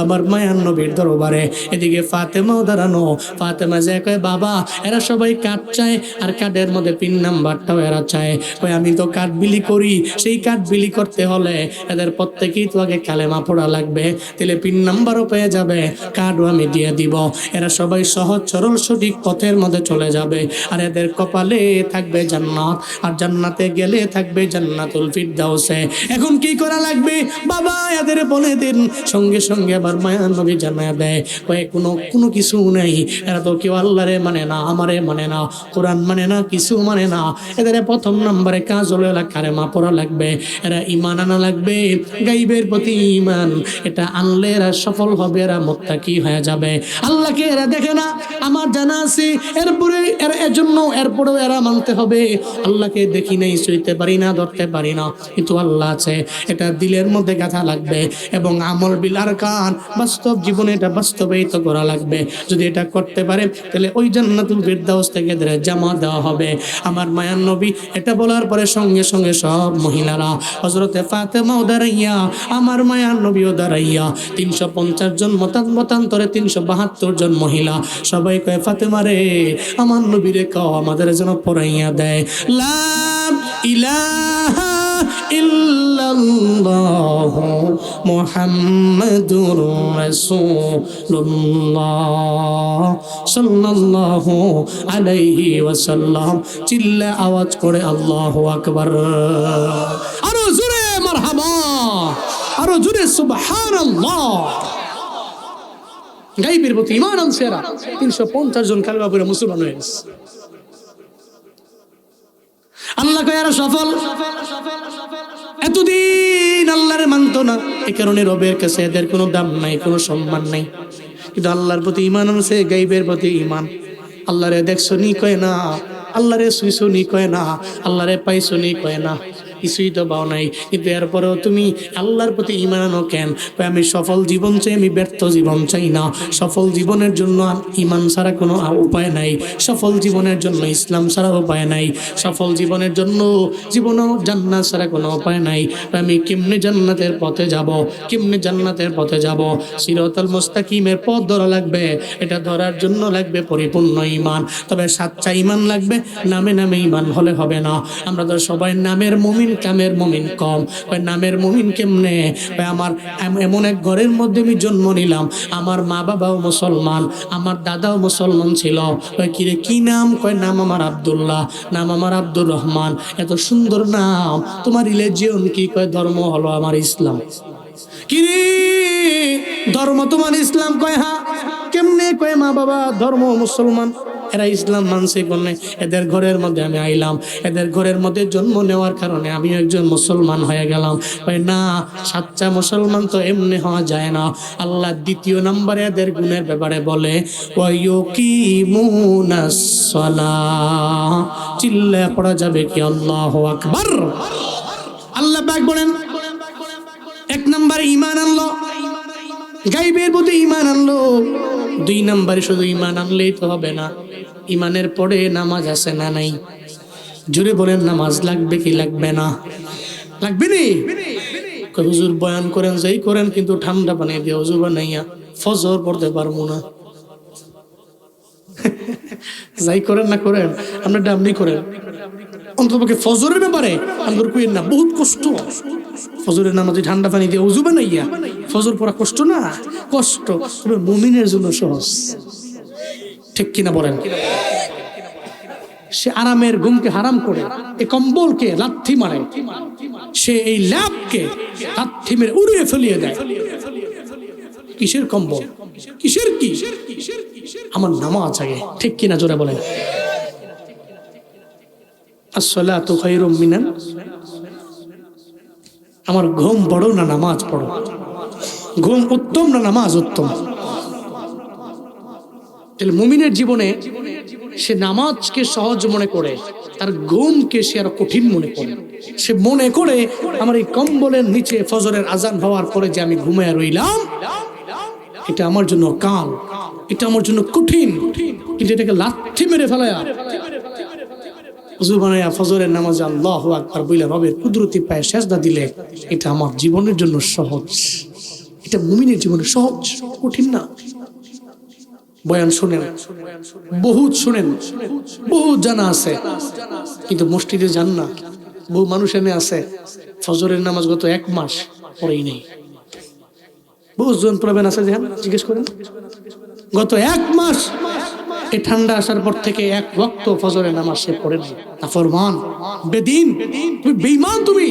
আমার মায়ার নবীর দরবারে। এদিকে ফাতেমাও দাঁড়ানো। ফাতেমা যে কয় বাবা, এরা সবাই কাঠ চায়, আর কাঠের মধ্যে পিন নাম্বারটাও এরা চায়। কয় আমি তো কাঠ বিলি করি, সেই কাঠ বিলি করতে হলে এদের প্রত্যেকেই তো আগে কালেমা পড়া লাগবে, তাহলে পিন নাম্বারও পেয়ে যাবে, কাঠও আমি দিয়ে দিব। এরা সবাই সহজ সরল সঠিক পথের মধ্যে চলে যাবে, আর এদের কপালে থাকবে জান্নাত, আর জান্নাতে গেলে থাকবে জান্নাতুল ফিরদাউসে। এখন কি করা লাগবে বাবা এদের বলে দিন। সঙ্গে সঙ্গে আবার মায়ার নবী জানায় দেয়, কয়ে কোনো কিছু নেই, এরা তো কেউ আল্লাহরে মানে না, আমারে মানে না, কোরআন মানে না, কিছু মানে না। এদের প্রথম নম্বরে কাজ হলো কালেমা পড়া লাগবে, এরা ঈমান আনা লাগবে, গায়বের প্রতি ঈমান। এটা আনলে এরা সফল হবে, এরা মুত্তাকি হয়ে যাবে। আল্লাহকে এরা দেখে না, আমার জানা আছে। এরপরে এরা এরপরেও এরা মানতে হবে আল্লাহকে দেখি নাই, সইতে পারি না, ধরতে পারি না, কিন্তু আল্লাহ আছে, এটা দিলের মধ্যে গাঁথা লাগবে। এবং আমল বিল আরকান, বাস্তব জীবনে এটা বাস্তবায়িত করা লাগবে। যদি এটা করতে পারে তাহলে ওই জান্নাতুল ফিরদাউস থেকে এদের জামা দেওয়া হবে। আমার মায়ার নবী এটা বলার পরে সঙ্গে সঙ্গে সব মহিলারা হযরতে ফাতেমাও দাঁড়াইয়া, আমার মায়ার নবীও দাঁড়াইয়া, 350 জন মতান্তরে 372 জন মহিলা সবাই কয় ফাতেমা রে, আমার নবীরে কও আমাদের যেন পড়াইয়া দেয় লা ইলাহা ইল্লাল্লাহু মুহাম্মাদুর রাসূলুল্লাহ সাল্লাল্লাহু আলাইহি ওয়াসাল্লাম। চিল্লা আওয়াজ করে আল্লাহু আকবার। আরো জোরে মারহাবা, আরো জোরে সুবহানাল্লাহ। গায়বের প্রতি ঈমান আনছে এরা। 350 জন কালেমা পড়ে মুসলমান হয়ে গেছে। আল্লাহ কয় এরা সফল। এতদিন আল্লাহরে মানতো না, এই কারণে রবের কাছে এদের কোনো দাম নাই, কোনো সম্মান নাই। কিন্তু আল্লাহর প্রতি ঈমান আনছে, গায়বের প্রতি ঈমান। আল্লাহরে দেখছো নি কয় না, আল্লাহরে শুইছো নি কয় না, আল্লাহরে পাইছো নি কয় না, কিছুই তো পাও নাই। কিন্তু এরপরেও তুমি আল্লাহর প্রতি ঈমান আনো কেন? আমি সফল জীবন চাই, আমি ব্যর্থ জীবন চাই না। সফল জীবনের জন্য ঈমান ছাড়া কোনো উপায় নাই, সফল জীবনের জন্য ইসলাম ছাড়া উপায় নাই, সফল জীবনের জন্য জীবনও জান্নাত ছাড়া কোনো উপায় নাই। আমি কেমনে জান্নাতের পথে যাব, কেমনে জান্নাতের পথে যাব? সিরাতুল মুস্তাকিমের পথ ধরা লাগবে। এটা ধরার জন্য লাগবে পরিপূর্ণ ঈমান। তবে সাচ্চা ঈমান লাগবে, নামে নামে ঈমান হলে হবে না। আমরা তো সবাই নামের মুমিন, কামের মুমিন কম। নামের মুমিন কেমনে? আমার এমন এক ঘরের মধ্যে আমি জন্ম নিলাম, আমার মা বাবাও মুসলমান, আমার দাদাও মুসলমান ছিল। কিরে কি নাম? কয় নাম আমার আব্দুল্লাহ, নাম আমার আব্দুর রহমান। এত সুন্দর নাম, তোমার রিলিজিয়ন কি? কয় ধর্ম হলো আমার ইসলাম। কিরে ধর্ম তোমার ইসলাম? কয় হ্যাঁ। কেমনে? কয় মা বাবা ধর্ম মুসলমান, এরা ইসলাম মানছে কোনে? এদের ঘরের মধ্যে আমি আইলাম, এদের ঘরের মধ্যে জন্ম নেওয়ার কারণে আমি একজন মুসলমান হয়ে গেলাম। না, সাচ্চা মুসলমান তো এমনি হওয়া যায় না। আল্লাহ দ্বিতীয় নম্বরে এদের গুণের ব্যাপারে বলে ওয়ায়ুকিমুনাস সালাহ। চিল্লায় পড়া যাবে কি আল্লাহু আকবার। আল্লাহ পাক বলেন এক নম্বরে ঈমান আনলো, গায়বের প্রতি ঈমান আনলো। 2 নম্বরে শুধু ঈমান আনলেই তো হবে না, ঈমানের পরে নামাজ আছে না নাই? জুড়ে বলেন নামাজ লাগবে কি লাগবে না? লাগবে নি? হুজুর বয়ান করেন যেই করেন, কিন্তু ঠান্ডা পানি দিয়ে ওযু বানাইয়া ফজর পড়তে পারবো না। যাই করেন না করেন, আমরা ডামনি করেন, অন্ততপক্ষে ফজরের ব্যাপারে আমরা কইেন না, বহুত কষ্ট। ফজরের নামাজে ঠান্ডা পানি দিয়ে উজু বানাইয়া ফজর পড়া কষ্ট না, কষ্ট, তবে মুমিনের জন্য সহজ। ঠিক কিনা বলেন? সে আরামের ঘুমকে হারাম করে, এই কম্বলকে লাথি মারে, সে এই ল্যাবকে লাথি মেরে উড়িয়ে ফেলিয়ে দেয়। কিসের কম্বল, কিসের কি? আমার নামাজ আগে। ঠিক কিনা জোরে বলেন? আসসালাতু খায়রুম মিনান, আমার ঘুম বড় না নামাজ পড়ো? ঘুম উত্তম না নামাজ উত্তম? তাহলে মুমিনের জীবনে সে নামাজকে সহজ মনে করে, তার ঘুমকে সে আরো কঠিন মনে করে। সে মনে করে আমার এই কম্বলের নিচে ফজরের আজান হওয়ার পরে যে আমি ঘুমায় রইলাম, এটা আমার জন্য কাল, এটা আমার জন্য কঠিন। কিন্তু এটাকে লাথি মেরে ফেলায়া ওযু বানায়া ফজরের নামাজে আল্লাহু আকবার বইলা রবের কুদরতি পায়ে সেজদা দিলে এটা আমার জীবনের জন্য সহজ। এটা মুমিনের জীবনে সহজ, কঠিন না। বয়ান শুনেন, বহুত শুনেন, বহুত জানা আছে, কিন্তু মসজিদে যান না। বহু মানুষ এনে আছে ফজরের নামাজ গত 1 মাস পড়েই নেই। বহু জন প্রবীণ আছে, জিজ্ঞেস করেন, গত 1 মাস এই ঠান্ডা আসার পর থেকে 1 ওয়াক্ত ফজরের নামাজ সে পড়ে নাই। নাফরমান, বেদিন, তুমি বেঈমান, তুমি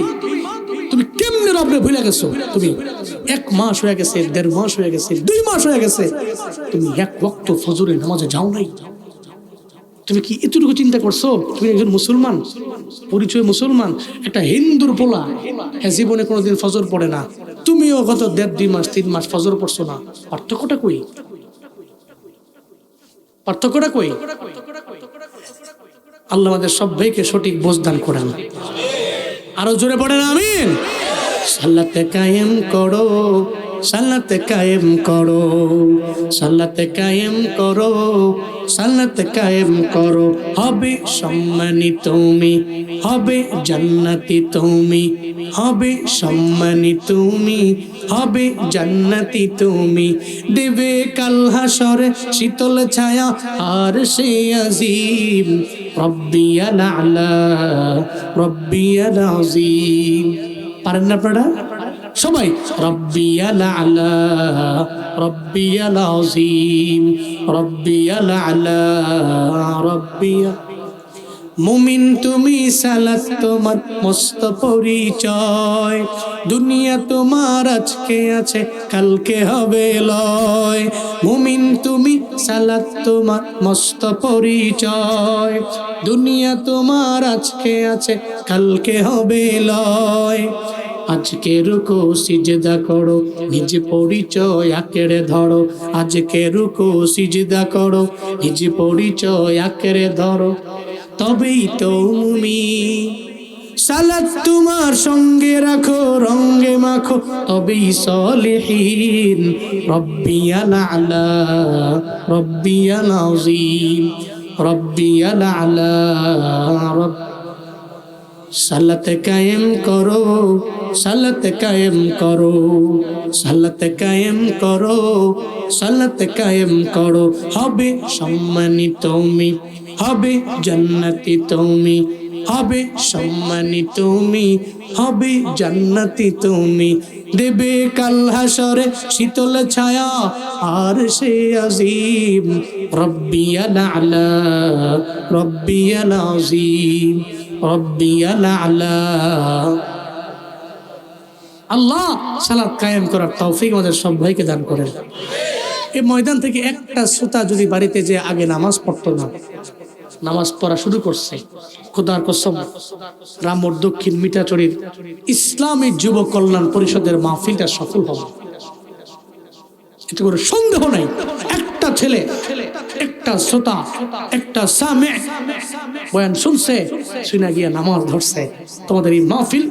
কেমনে রব্বে ভুলে গেছো? তুমি 1 মাস হয়ে গেছে, 1.5 মাস হয়ে গেছে, 2 মাস হয়ে গেছে, তুমি 1 ওয়াক্ত ফজরের নামাজে যাও নাই। তুমি কি এতটুকু চিন্তা করছো? তুমি একজন মুসলমান, পরিচয় মুসলমান, একটা হিন্দুর পোলা, হ্যাঁ জীবনে কোনোদিন ফজর পড়ে না। তুমিও গত 1.5-2 মাস 3 মাস ফজর পড়ছো না। পার্থক্যটা কই? পার্থক্যটা কই? আল্লাহ আমাদের সবাইকে সঠিক বোঝ দান করেন। আরো জোরে পড়েন আমিন। সালাতে কায়েম করো, সালাতে কায়েম করো, সালাতে কায়েম করো, সালাতে কায়েম করো, হবে সম্মানী তুমি, হবে জান্নাতি তুমি, হবে সম্মানী তুমি, হবে জান্নাতি তুমি। দেবে কাল হাসরে শীতল ছায়া আর সে আজিম, রব্বিয়াল আলা, রব্বিয়াল আযীম। পারেন না আপনারা সবাই? রব্বিয়াল আলা, রব্বিয়াল আযীম, রব্বিয়াল আলা, রব্বিয়া। মুমিন তুমি, সালাত তোমার মস্ত পরিচয়, দুনিয়া তোমার আজকে আছে কালকে হবে লয়। মুমিন তুমি, সালাত তোমার মস্ত পরিচয়, দুনিয়া তোমার আজকে আছে কালকে হবে লয়। আজকে রুকু সিজদা করো, নিজ পরিচয় আঁকড়ে ধরো। আজকে রুকু সিজদা করো, নিজ পরিচয় আঁকড়ে ধরো, তবেই তো মুমিন। সালাত তোমার সঙ্গে রাখো, রঙ্গে মাখো, তবেই সলিহিন। রব্বিয়াল আলা, রব্বিয়াল আযীম, রব্বিয়াল আলা, রব্ব। সালাত কায়েম করো, সালাত কায়েম করো, সালাত কায়েম করো, সালাত কায়েম করো, হবে সম্মানী তুমি, হবে জান্নাতি তুমি, হবে সম্মানী তুমি, হবে জান্নাতি তুমি। দেবে কাল হাসরে শীতল ছায়া আর সে আজিম, রব্বিয়াল আলা, রব্বিয়াল আযীম, রব্বিয়াল আলা। আল্লাহ সালাত কায়েম করার তৌফিক আমাদের সব ভাইকে দান করেন। এই ময়দান থেকে একটা শ্রোতা যদি বাড়িতে যে আগে নামাজ পড়তো না, নামাজ পড়া শুরু করছে, খোদার কসম রামপুর দক্ষিণ মিঠাচড়ির ইসলামী যুব কল্যাণ পরিষদের মাহফিলটা সফল হবে, এতে কোনো সন্দেহ নাই। একটা ছেলে, একটা শ্রোতা, একটা সামে বয়ান শুনছে, শুনে গিয়ে নামাজ ধরছে, তোমাদের এই মাহফিল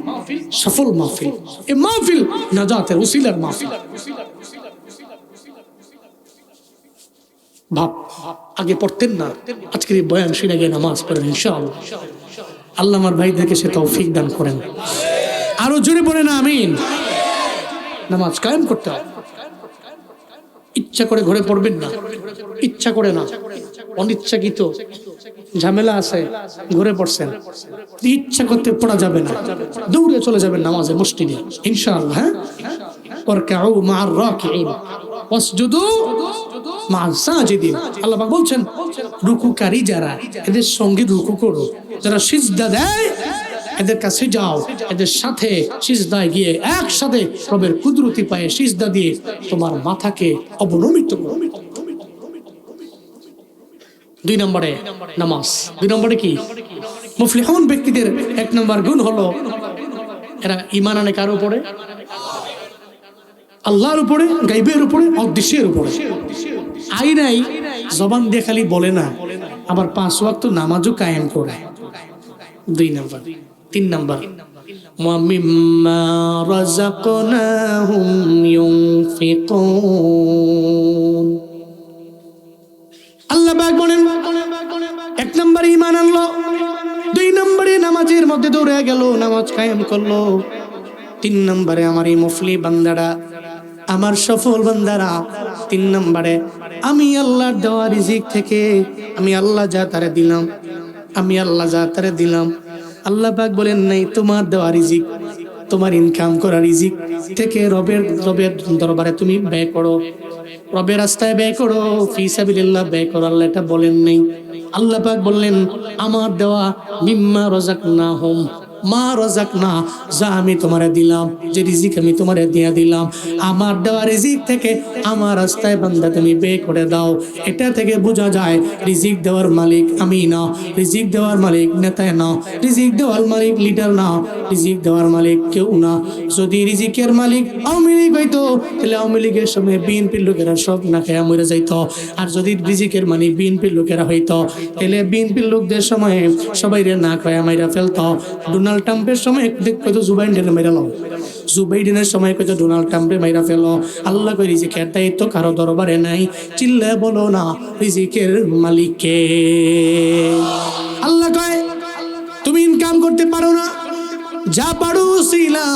সফল মাহফিল, এই মাহফিল নাজাতের উসিলার মাহফিল। ভাব, আগে পড়তেন না, আজকের এই বয়ান শুনে গিয়ে নামাজ পড়েন ইনশাআল্লাহ। আল্লাহ আমার ভাইদেরকে সে তৌফিক দান করেন। আরো জোরে পড়েন আমিন। নামাজ কায়েম করতে হবে, ইচ্ছা করে ঘরে পড়বেন না, ইচ্ছা করে না, অনিচ্ছাকৃত ঝামেলা আছে, ঘুরে পড়ছেন, ইচ্ছা করতে পড়া যাবে না, দৌড়ে চলে যাবেন নামাজে মসজিদে ইনশাআল্লাহ। হ্যাঁ, ওয়ারকাউ মা'আর রাকিঈন ওয়াসজুদু মা'আস সাজিদিন। আল্লাহ পাক বলছেন রুকুকারী যারা, এদের সঙ্গে রুকু করো, যারা সিজদা দেয় এদের কাছে যাও, এদের সাথে সিজদায় গিয়ে একসাথে রবের কুদরতি পায়ে সিজদা দিয়ে তোমার মাথাকে অবনমিত করো। 2 নম্বরে নামাজ। 2 নম্বরে কি? মুফলিহুন ব্যক্তিদের 1 নম্বর গুণ হলো এরা ঈমান আনে কার উপরে? আল্লাহর উপরে, গায়বের উপরে, অদৃশ্যের উপরে। আইনাই জবান দিয়ে খালি বলে না, আবার 5 ওয়াক্ত নামাজও কায়েম করে। 2 নম্বর। 3 নম্বর ওয়ামিম্মা রাযাকনাহুম ইউনফিকুন। আল্লাহ পাক বলেন 1 নম্বর ঈমান আনলো, 2 নম্বরে নামাজের মধ্যে দৌড়ে গেল, নামাজ কায়েম করলো, 3 নম্বরে আমার এই মুফলি বান্দারা, আমার সফল বান্দারা 3 নম্বরে আমি আল্লাহর দেওয়া রিজিক থেকে আমি আল্লাহ যা তারে দিলাম, আমি আল্লাহ যা তারে দিলাম, আল্লাহ পাক বলেন নাই তোমার দেওয়া রিজিক, তোমার ইনকাম করা রিজিক থেকে রবের দরবারে তুমি ব্যয় করো, রবের রাস্তায় ব্যয় করো, ফি সাবিলিল্লাহ ব্যয় করো। আল্লাহ এটা বলেন নাই। আল্লাহ পাক বললেন আমার দেওয়া মিম্মা রাযাকনাহুম, মা রাযাকনা, যা আমি তোমারে দিলাম, যে রিজিক আমি তোমারে দিয়ে দিলাম, আমার দেওয়া রিজিক থেকে আমার রাস্তায় বান্দা তুমি ব্যয় করে দাও। এটা থেকে বোঝা যায় রিজিক দেওয়ার মালিক আমি না, রিজিক দেওয়ার মালিক নেতা না, রিজিক দেওয়ার মালিক লিডার না, রিজিক দেওয়ার মালিক কেউ না। যদি রিজিকের মালিক আওয়ামী লীগ হইতো তাহলে আওয়ামী লীগের সময় বিএনপির লোকেরা সব না খেয়ে মরে যাইত, আর যদি রিজিকের মালিক বিএনপির লোকেরা হইতো তাহলে বিএনপির লোকদের সময় সবাই না খায় মাইরা ফেলতো। ডোনাল্ড ট্রাম্পের সময় কত জো বাইডেনের মাইরা লো, জো বাইডেনের সময় কত ডোনাল্ড ট্রাম্পের মাইরা ফেলো। আল্লাহ কই রিজিকের দায়িত্ব কারো দরবারে নাই, চিল্লে বলো না রিজিকের মালিককে। আল্লাহ কয় তুমি ইনকাম করতে পারো না, যা পারো সিলা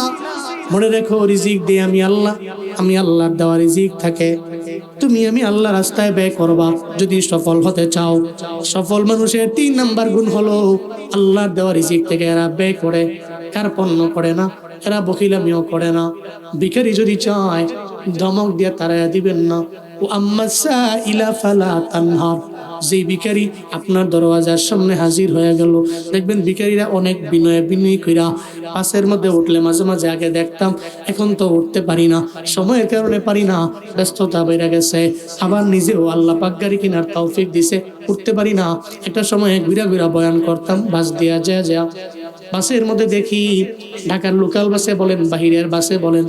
মনে রেখো রিজিক দিয়ে আমি আল্লাহ, আমি আল্লাহর দেওয়া রিজিক থাকে তুমি আমি আল্লাহ রাস্তায় ব্যয় করবা যদি সফল হতে চাও। সফল মানুষের 3 নাম্বার গুণ হলো আল্লাহর দেওয়া রিজিক থেকে এরা ব্যয় করে, কার্পণ্য করে না, এরা বখিলামিও করে না। ভিখারি যদি চায় ধমক দিয়ে তাড়াইয়া দিবেন না। ও আম্মাসা ইলা ফালা তানহার, যে ভিখারি আপনার দরওয়াজার সামনে হাজির হয়ে গেল, দেখবেন ভিখারিরা অনেক বিনয় কইরা পাশের মধ্যে উঠলে মাঝে মাঝে আগে দেখতাম, এখন তো উঠতে পারি না, সময়ের কারণে পারি না, ব্যস্ততা বেড়ে গেছে, আবার নিজেও আল্লাহ পাক গাড়ি কেনার তৌফিক দিছে, উঠতে পারি না। একটা সময় ঘুরা বয়ান করতাম, বাস দিয়া যা বাসের মধ্যে দেখি, ঢাকার লোকাল বাসে বলেন বাহিরের বাসে বলেন,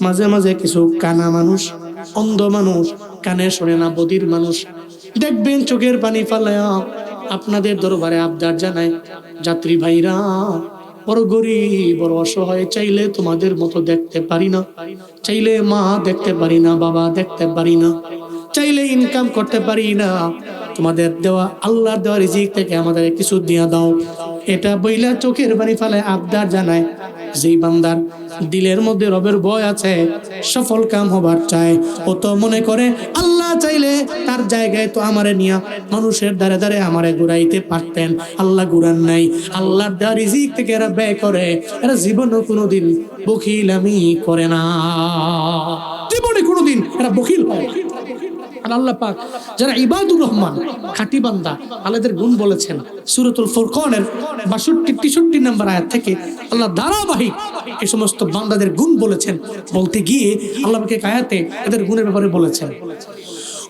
মাঝে মাঝে কিছু কানা মানুষ, অন্ধ মানুষ, কানে শোনে না, বধির মানুষ দেখবেন চোখের পানি ফালায়া আপনাদের দরবারে আবদার জানায়, যাত্রী ভাইরা বড় গরিব, বড় অসহায়, চাইলে তোমাদের মতো দেখতে পারি না, চাইলে মা দেখতে পারি না, বাবা দেখতে পারি না, চাইলে ইনকাম করতে পারি না, তোমাদের দেওয়া আল্লাহর দেওয়া রিজিক থেকে আমাদের কিছু দিয়া দাও। এটা বইলা চোখের পানি ফালায় আবদার জানায়। যেই বান্দার দিলের মধ্যে রবের ভয় আছে, সফল কাম হবার চায়, ও তো মনে করে আল্লাহ চাইলে তার জায়গায় তো আমারে নিয়া মানুষের দ্বারে দ্বারে আমারে ঘুরাইতে পারতেন, আল্লাহ ঘুরান নাই। আল্লাহর দেওয়া রিজিক থেকে এরা ব্যয় করে, এরা জীবনে কোনোদিন বখিলামি করে না, জীবনে কোনোদিন এরা বখিল হয়। আর আল্লাহ পাক যারা ইবাদুর রহমান খাঁটি বান্দা, আল্লাহদের গুণ বলেছেন সূরাতুল ফুরকানের 62-63 নম্বর আয়াত থেকে। আল্লাহ ধারাবাহিক এই সমস্ত বান্দাদের গুণ বলেছেন, বলতে গিয়ে আল্লাহ পাক এক আয়াতে এদের গুণের ব্যাপারে বলেছেন,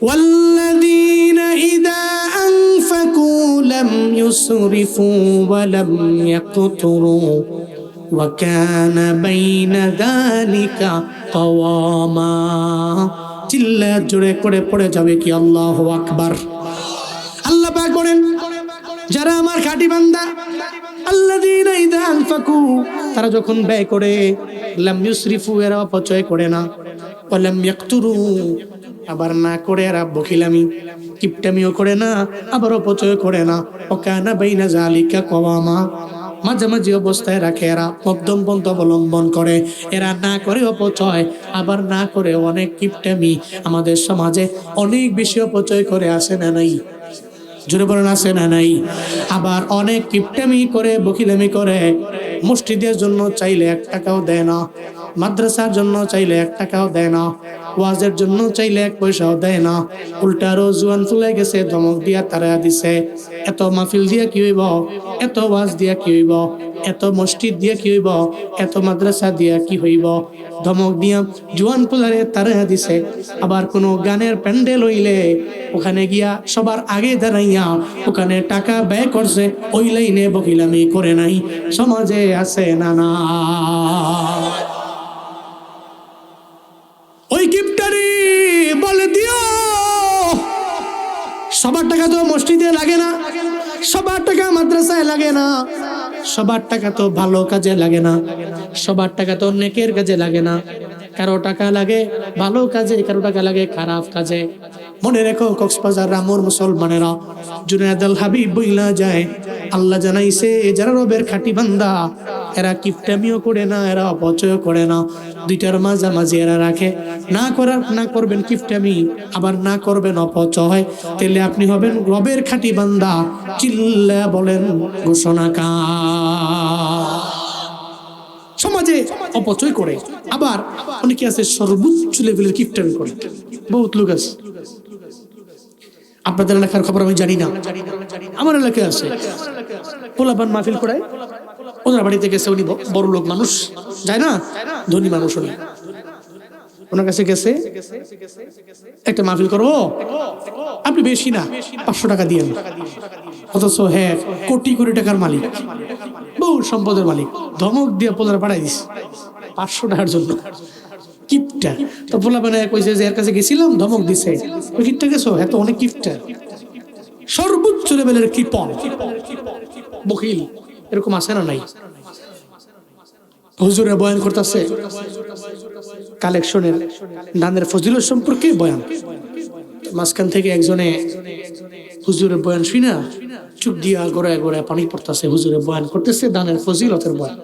ওয়াল্লাযীনা ইযা আনফাকু লাম ইউসরিফু ওয়া লাম ইয়াকতুরু ওয়া কানা বাইনা যালিকা কাওয়ামা। চিল্লা জোরে করে পড়ে যাবে কি আল্লাহু আকবার। আল্লাহ পাক বলেন যারা আমার খাঁটি বান্দা, আল্লাযীনা ইযা আনফাকু, তারা যখন ব্যয় করে, লাম ইউসরিফু, এরা অপচয় করে না, ওয়া লাম ইয়াকতুরু, আবার না করে এরা বখিলামি কিপটামিও করে না, আবার অপচয় করে না, ওয়া কানা বাইনা যালিকা কাওয়ামা, মাঝামাঝি অবস্থায় রাখে, এরা মধ্যম পন্থা অবলম্বন করে, এরা না করে অপচয়, আবার না করে অনেক কিপটামি। আমাদের সমাজে অনেক বেশি অপচয় করে, আসে না নাই? জোরে বলেন আছে না নাই? আবার অনেক কিপটামি করে, বকিলামি করে, মসজিদের জন্য চাইলে 1 টাকাও দেয় না, মাদ্রাসার জন্য চাইলে 1 টাকাও দেয় না, ওয়াজের জন্য চাইলে 1 পয়সাও দেয় না। উল্টা আরো জুয়ান তুলে গেছে, ধমক দিয়া তারা দিছে। এত মাহফিল দিয়া কি হইব, এত ওয়াজ দিয়া কি হইব, এত মসজিদ দিয়া কি হইব, এত মাদ্রাসা দিয়া কি হইব? ধমক দিয়া জুয়ান পোলারে তারা দিছে। আবার কোনো গানের প্যান্ডেল হইলে ওখানে গিয়া সবার আগে দাঁড়াইয়া ওখানে টাকা ব্যয় করছে, ওই লাইনে বকিলামি করে নাই। সমাজে আছে না না? ওই গিফটারি বলে দিও সবার টাকা তো মসজিদে লাগে না, সবার টাকা মাদ্রাসায় লাগে না, সবার টাকা তো ভালো কাজে লাগে না, সবার টাকা তো নেকের কাজে লাগে না। কারো টাকা লাগে ভালো কাজে, কারো টাকা লাগে খারাপ কাজে। মনে রেখো কক্সবাজার রামুর মুসলমানেরা, জুনায়েদ আল হাবিব বইলা যায়, আল্লাহ জানাইছে যারা রবের খাঁটি বান্দা এরা কিপটামিও করে না, এরা অপচয় করে না, দুইটার মাঝামাঝি এরা রাখে। না করবেন কিপটামি, আবার না করবেন অপচয়, তাহলে আপনি হবেন রবের খাঁটি বান্দা। চিল্লা বলেন ঘোষণা কা। সমাজে অপচয় করে, আবার অনেকে আছে সর্বোচ্চ লেভেলের কিপটামি করে, বহুত লোক আছে। আপনাদের এলাকার খবর আমি জানি না, আমার এলাকায় আছে। পোলাপান মাহফিল করায়, ওনার বাড়িতে গেছে, উনি বড় লোক মানুষ, যায় না, ধনী মানুষ, উনি ওনার কাছে গেছে, একটা মাহফিল করবো, আপনি বেশি না 500 টাকা দিয়ে, অথচ হ্যাঁ কোটি কোটি টাকার মালিক, বহু সম্পদের মালিক। ধমক দিয়ে পোলার পাঠাই দিস 500 টাকার জন্য। কিপটা তো পোলা বানায় কইছে যে এর কাছে গেছিলাম, ধমক দিছে, ওই কিপটা গেছো, হ্যাঁ তো অনেক কিপটা, সর্বোচ্চ লেভেলের কৃপণ বকিল। এরকম আছে না নাই? হুজুরে বয়ান করতেছে কালেকশনের দানের ফজিলত সম্পর্কে বয়ান, মাঝখান থেকে একজনে হুজুরের বয়ান শুনা চুপ দিয়া গোড়ায় গোড়ায় পানি পড়তেছে, হুজুরে বয়ান করতেছে দানের ফজিলতের বয়ান।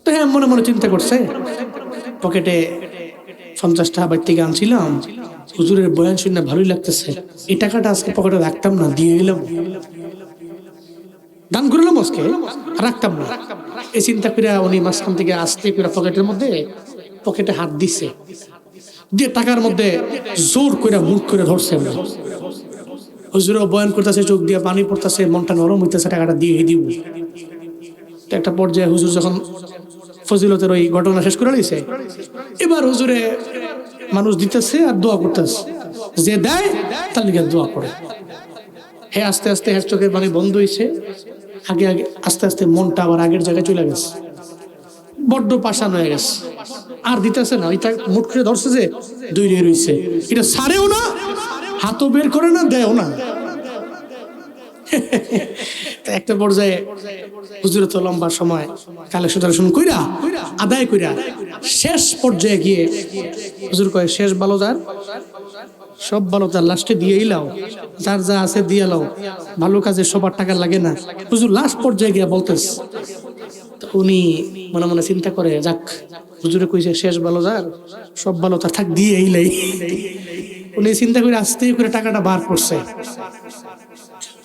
তো হ্যাঁ মনে মনে চিন্তা করছে, পকেটে 50 টাকা বাইর থেকে আনছিলাম, হুজুরের বয়ান শুনে ভালোই লাগতেছে, এই টাকাটা আজকে পকেটে রাখতাম না, দিয়ে গেলাম, দান করলাম, আজকে রাখতাম না। এই চিন্তা করে উনি মাঝখান থেকে আসতে করে পকেটে হাত দিছে, দিয়ে টাকার মধ্যে জোর করে মুখ করে ধরছে। হুজুর বয়ান করতেছে, চোখ দিয়ে পানি পড়তেছে, মনটা নরম হইতেছে, টাকাটা দিয়ে দিব। একটা পর্যায়ে হুজুর যখন ফজিলতের ওই ঘটনা শেষ করে নিয়েছে, এবার হুজুরে মানুষ দিতেছে আর দোয়া করতেছে, যে দেয় তার লিগে দোয়া করে। হ্যাঁ আস্তে আস্তে হ্যাঁ চোখের পানি বন্ধ হয়েছে, আগে আস্তে আস্তে মনটা আবার আগের জায়গায় চলে গেছে, বড্ড পাষাণ হয়ে গেছে, আর দিতেছে না। ওইটা মুঠ করে ধরছে যে দৌড়ে রয়েছে, এটা ছাড়েও না, হাতও বের করে না, দেয়ও না। একটা পর্যায়ে হুজুরে তো লম্বা সময় কালেকশন কইরা আদায় কইরা শেষ পর্যায়ে গিয়ে হুজুর কয়, শেষ ভালো যার, সব ভালো তার লাস্টে দিয়ে লাও, যার যা আছে দিয়ে লাও, ভালো কাজে সবার টাকা লাগে না। হুজুর লাস্ট পর্যায়ে গিয়ে বলতেছে, উনি মনে মনে চিন্তা করে, যাক হুজুরে কইছে শেষ ভালো যার, সব ভালো তার, থাক দিয়ে এইলাই। উনি চিন্তা করে আস্তে করে টাকাটা বার করছে,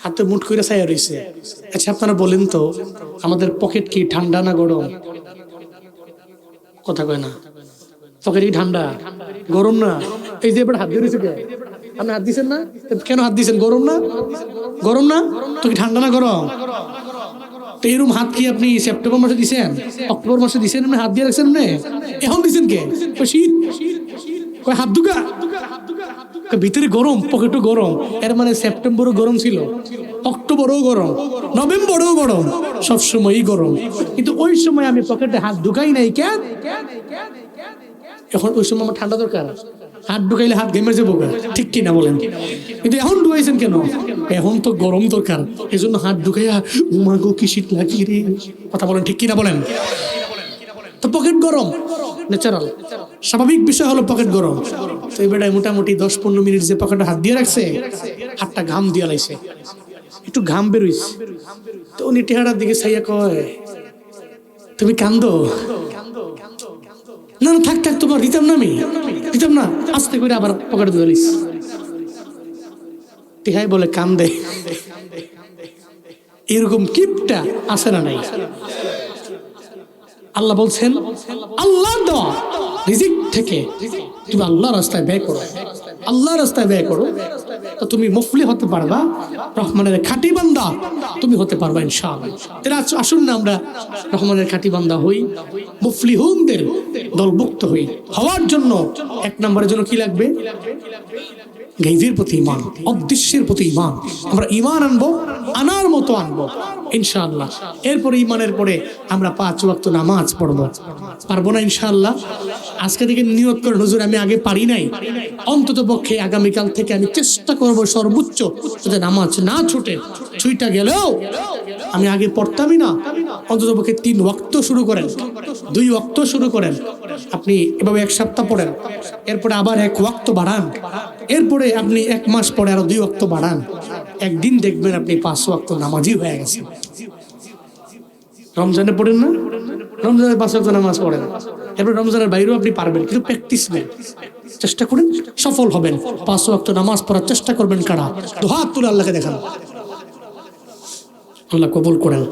হাতে মুঠ করে ছায়া রয়েছে। আচ্ছা আপনারা বলেন তো, আমাদের পকেট কি ঠান্ডা না গরম? কথা কয় না, পকেট কি ঠান্ডা গরম না? এই যে এবার হাত দিয়ে রয়েছে, আপনি হাত দিচ্ছেন না কেন? হাত দিচ্ছেন গরম না? গরম না তো কি ঠান্ডা না গরম? তো এরকম হাত কি আপনি সেপ্টেম্বর মাসে দিচ্ছেন, অক্টোবর মাসে দিচ্ছেন, আপনি হাত দিয়ে রাখছেন, এখন দিচ্ছেন কে? শীত কয় হাত দুকা, ভিতরে গরম, পকেটও গরম। এর মানে সেপ্টেম্বরও গরম ছিল, অক্টোবরও গরম, নভেম্বরও গরম, সবসময়ই গরম। কিন্তু ওই সময় আমি পকেটে হাত ঢুকাই নাই কেন? এখন ওই সময় আমার ঠান্ডা দরকার, হাত ঢুকাইলে হাত ঘেমে যাবো, ঠিক কিনা বলেন? কিন্তু এখন ঢুকাইছেন কেন? এখন তো গরম দরকার, এই জন্য হাত ঢুকাইয়া উমাগো কি শীত লাগিয়ে রে। কথা বলেন, ঠিক কিনা বলেন? তো পকেট গরম ন্যাচারাল, স্বাভাবিক বিষয় হলো পকেট গরম। তো এই বেটায় মোটামুটি 10-15 মিনিট যে পকেটে হাত দিয়ে রাখছে, হাতটা ঘাম দিয়ে লাইছে, একটু ঘাম বেরোইছে। তো উনি টেহারার দিকে চাইয়া কয়, তুমি কান্দো? না না থাক থাক, তোমার দিতাম না, আমি দিতাম না। আস্তে করে আবার পকেটে দিয়ে লাইছে। টিহাই বলে কান্দে, এরকম কিপটা আছে না নাই? আল্লাহ বলছেন আল্লাহর দেওয়া রিজিক থেকে তুমি আল্লাহর রাস্তায় ব্যয় করো, আল্লাহর রাস্তায় ব্যয় করো, তো তুমি মুফলি হতে পারবা, রহমানের খাঁটি বান্দা তুমি হতে পারবা ইনশাআল্লাহ। তাহলে আসুন না আমরা রহমানের খাঁটি বান্দা হই, মুফলিহুনদের দলভুক্ত হই। হওয়ার জন্য এক নম্বরের জন্য কি লাগবে? গাইবের প্রতি ঈমান, অদৃশ্যের প্রতি ঈমান। আমরা ঈমান আনবো, আনার মতো আনবো ইনশাআল্লাহ। এরপরে ঈমানের পরে আমরা 5 ওয়াক্ত নামাজ পড়বো। পারবো না ইনশাআল্লাহ? আজকে থেকে নিয়ত করে, হুজুর আমি আগে পারি নাই, অন্তত পক্ষে আগামীকাল থেকে আমি চেষ্টা করবো সর্বোচ্চ যাতে নামাজ না ছুটে গেলেও আমি আগে পড়তামই না, অন্তত পক্ষে 3 ওয়াক্ত শুরু করেন, 2 ওয়াক্ত শুরু করেন। আপনি এভাবে 1 সপ্তাহ পড়েন, এরপরে আবার 1 ওয়াক্ত বাড়ান, এরপরে আপনি 1 মাস পরে আরো 2 ওয়াক্ত বাড়ান। একদিন দেখবেন আপনি 5 ওয়াক্ত নামাজি হয়ে গেছেন। রমজানে পড়েন না, রমজানের 5 ওয়াক্ত নামাজ পড়েন, এরপর রমজানের বাইরেও আপনি পারবেন, কিন্তু প্র্যাকটিস নেই, চেষ্টা করেন, সফল হবেন। 5 ওয়াক্ত নামাজ পড়ার চেষ্টা করবেন। কারা দুহাত তুলে আল্লাহকে দেখান, আল্লাহ কবুল করেন।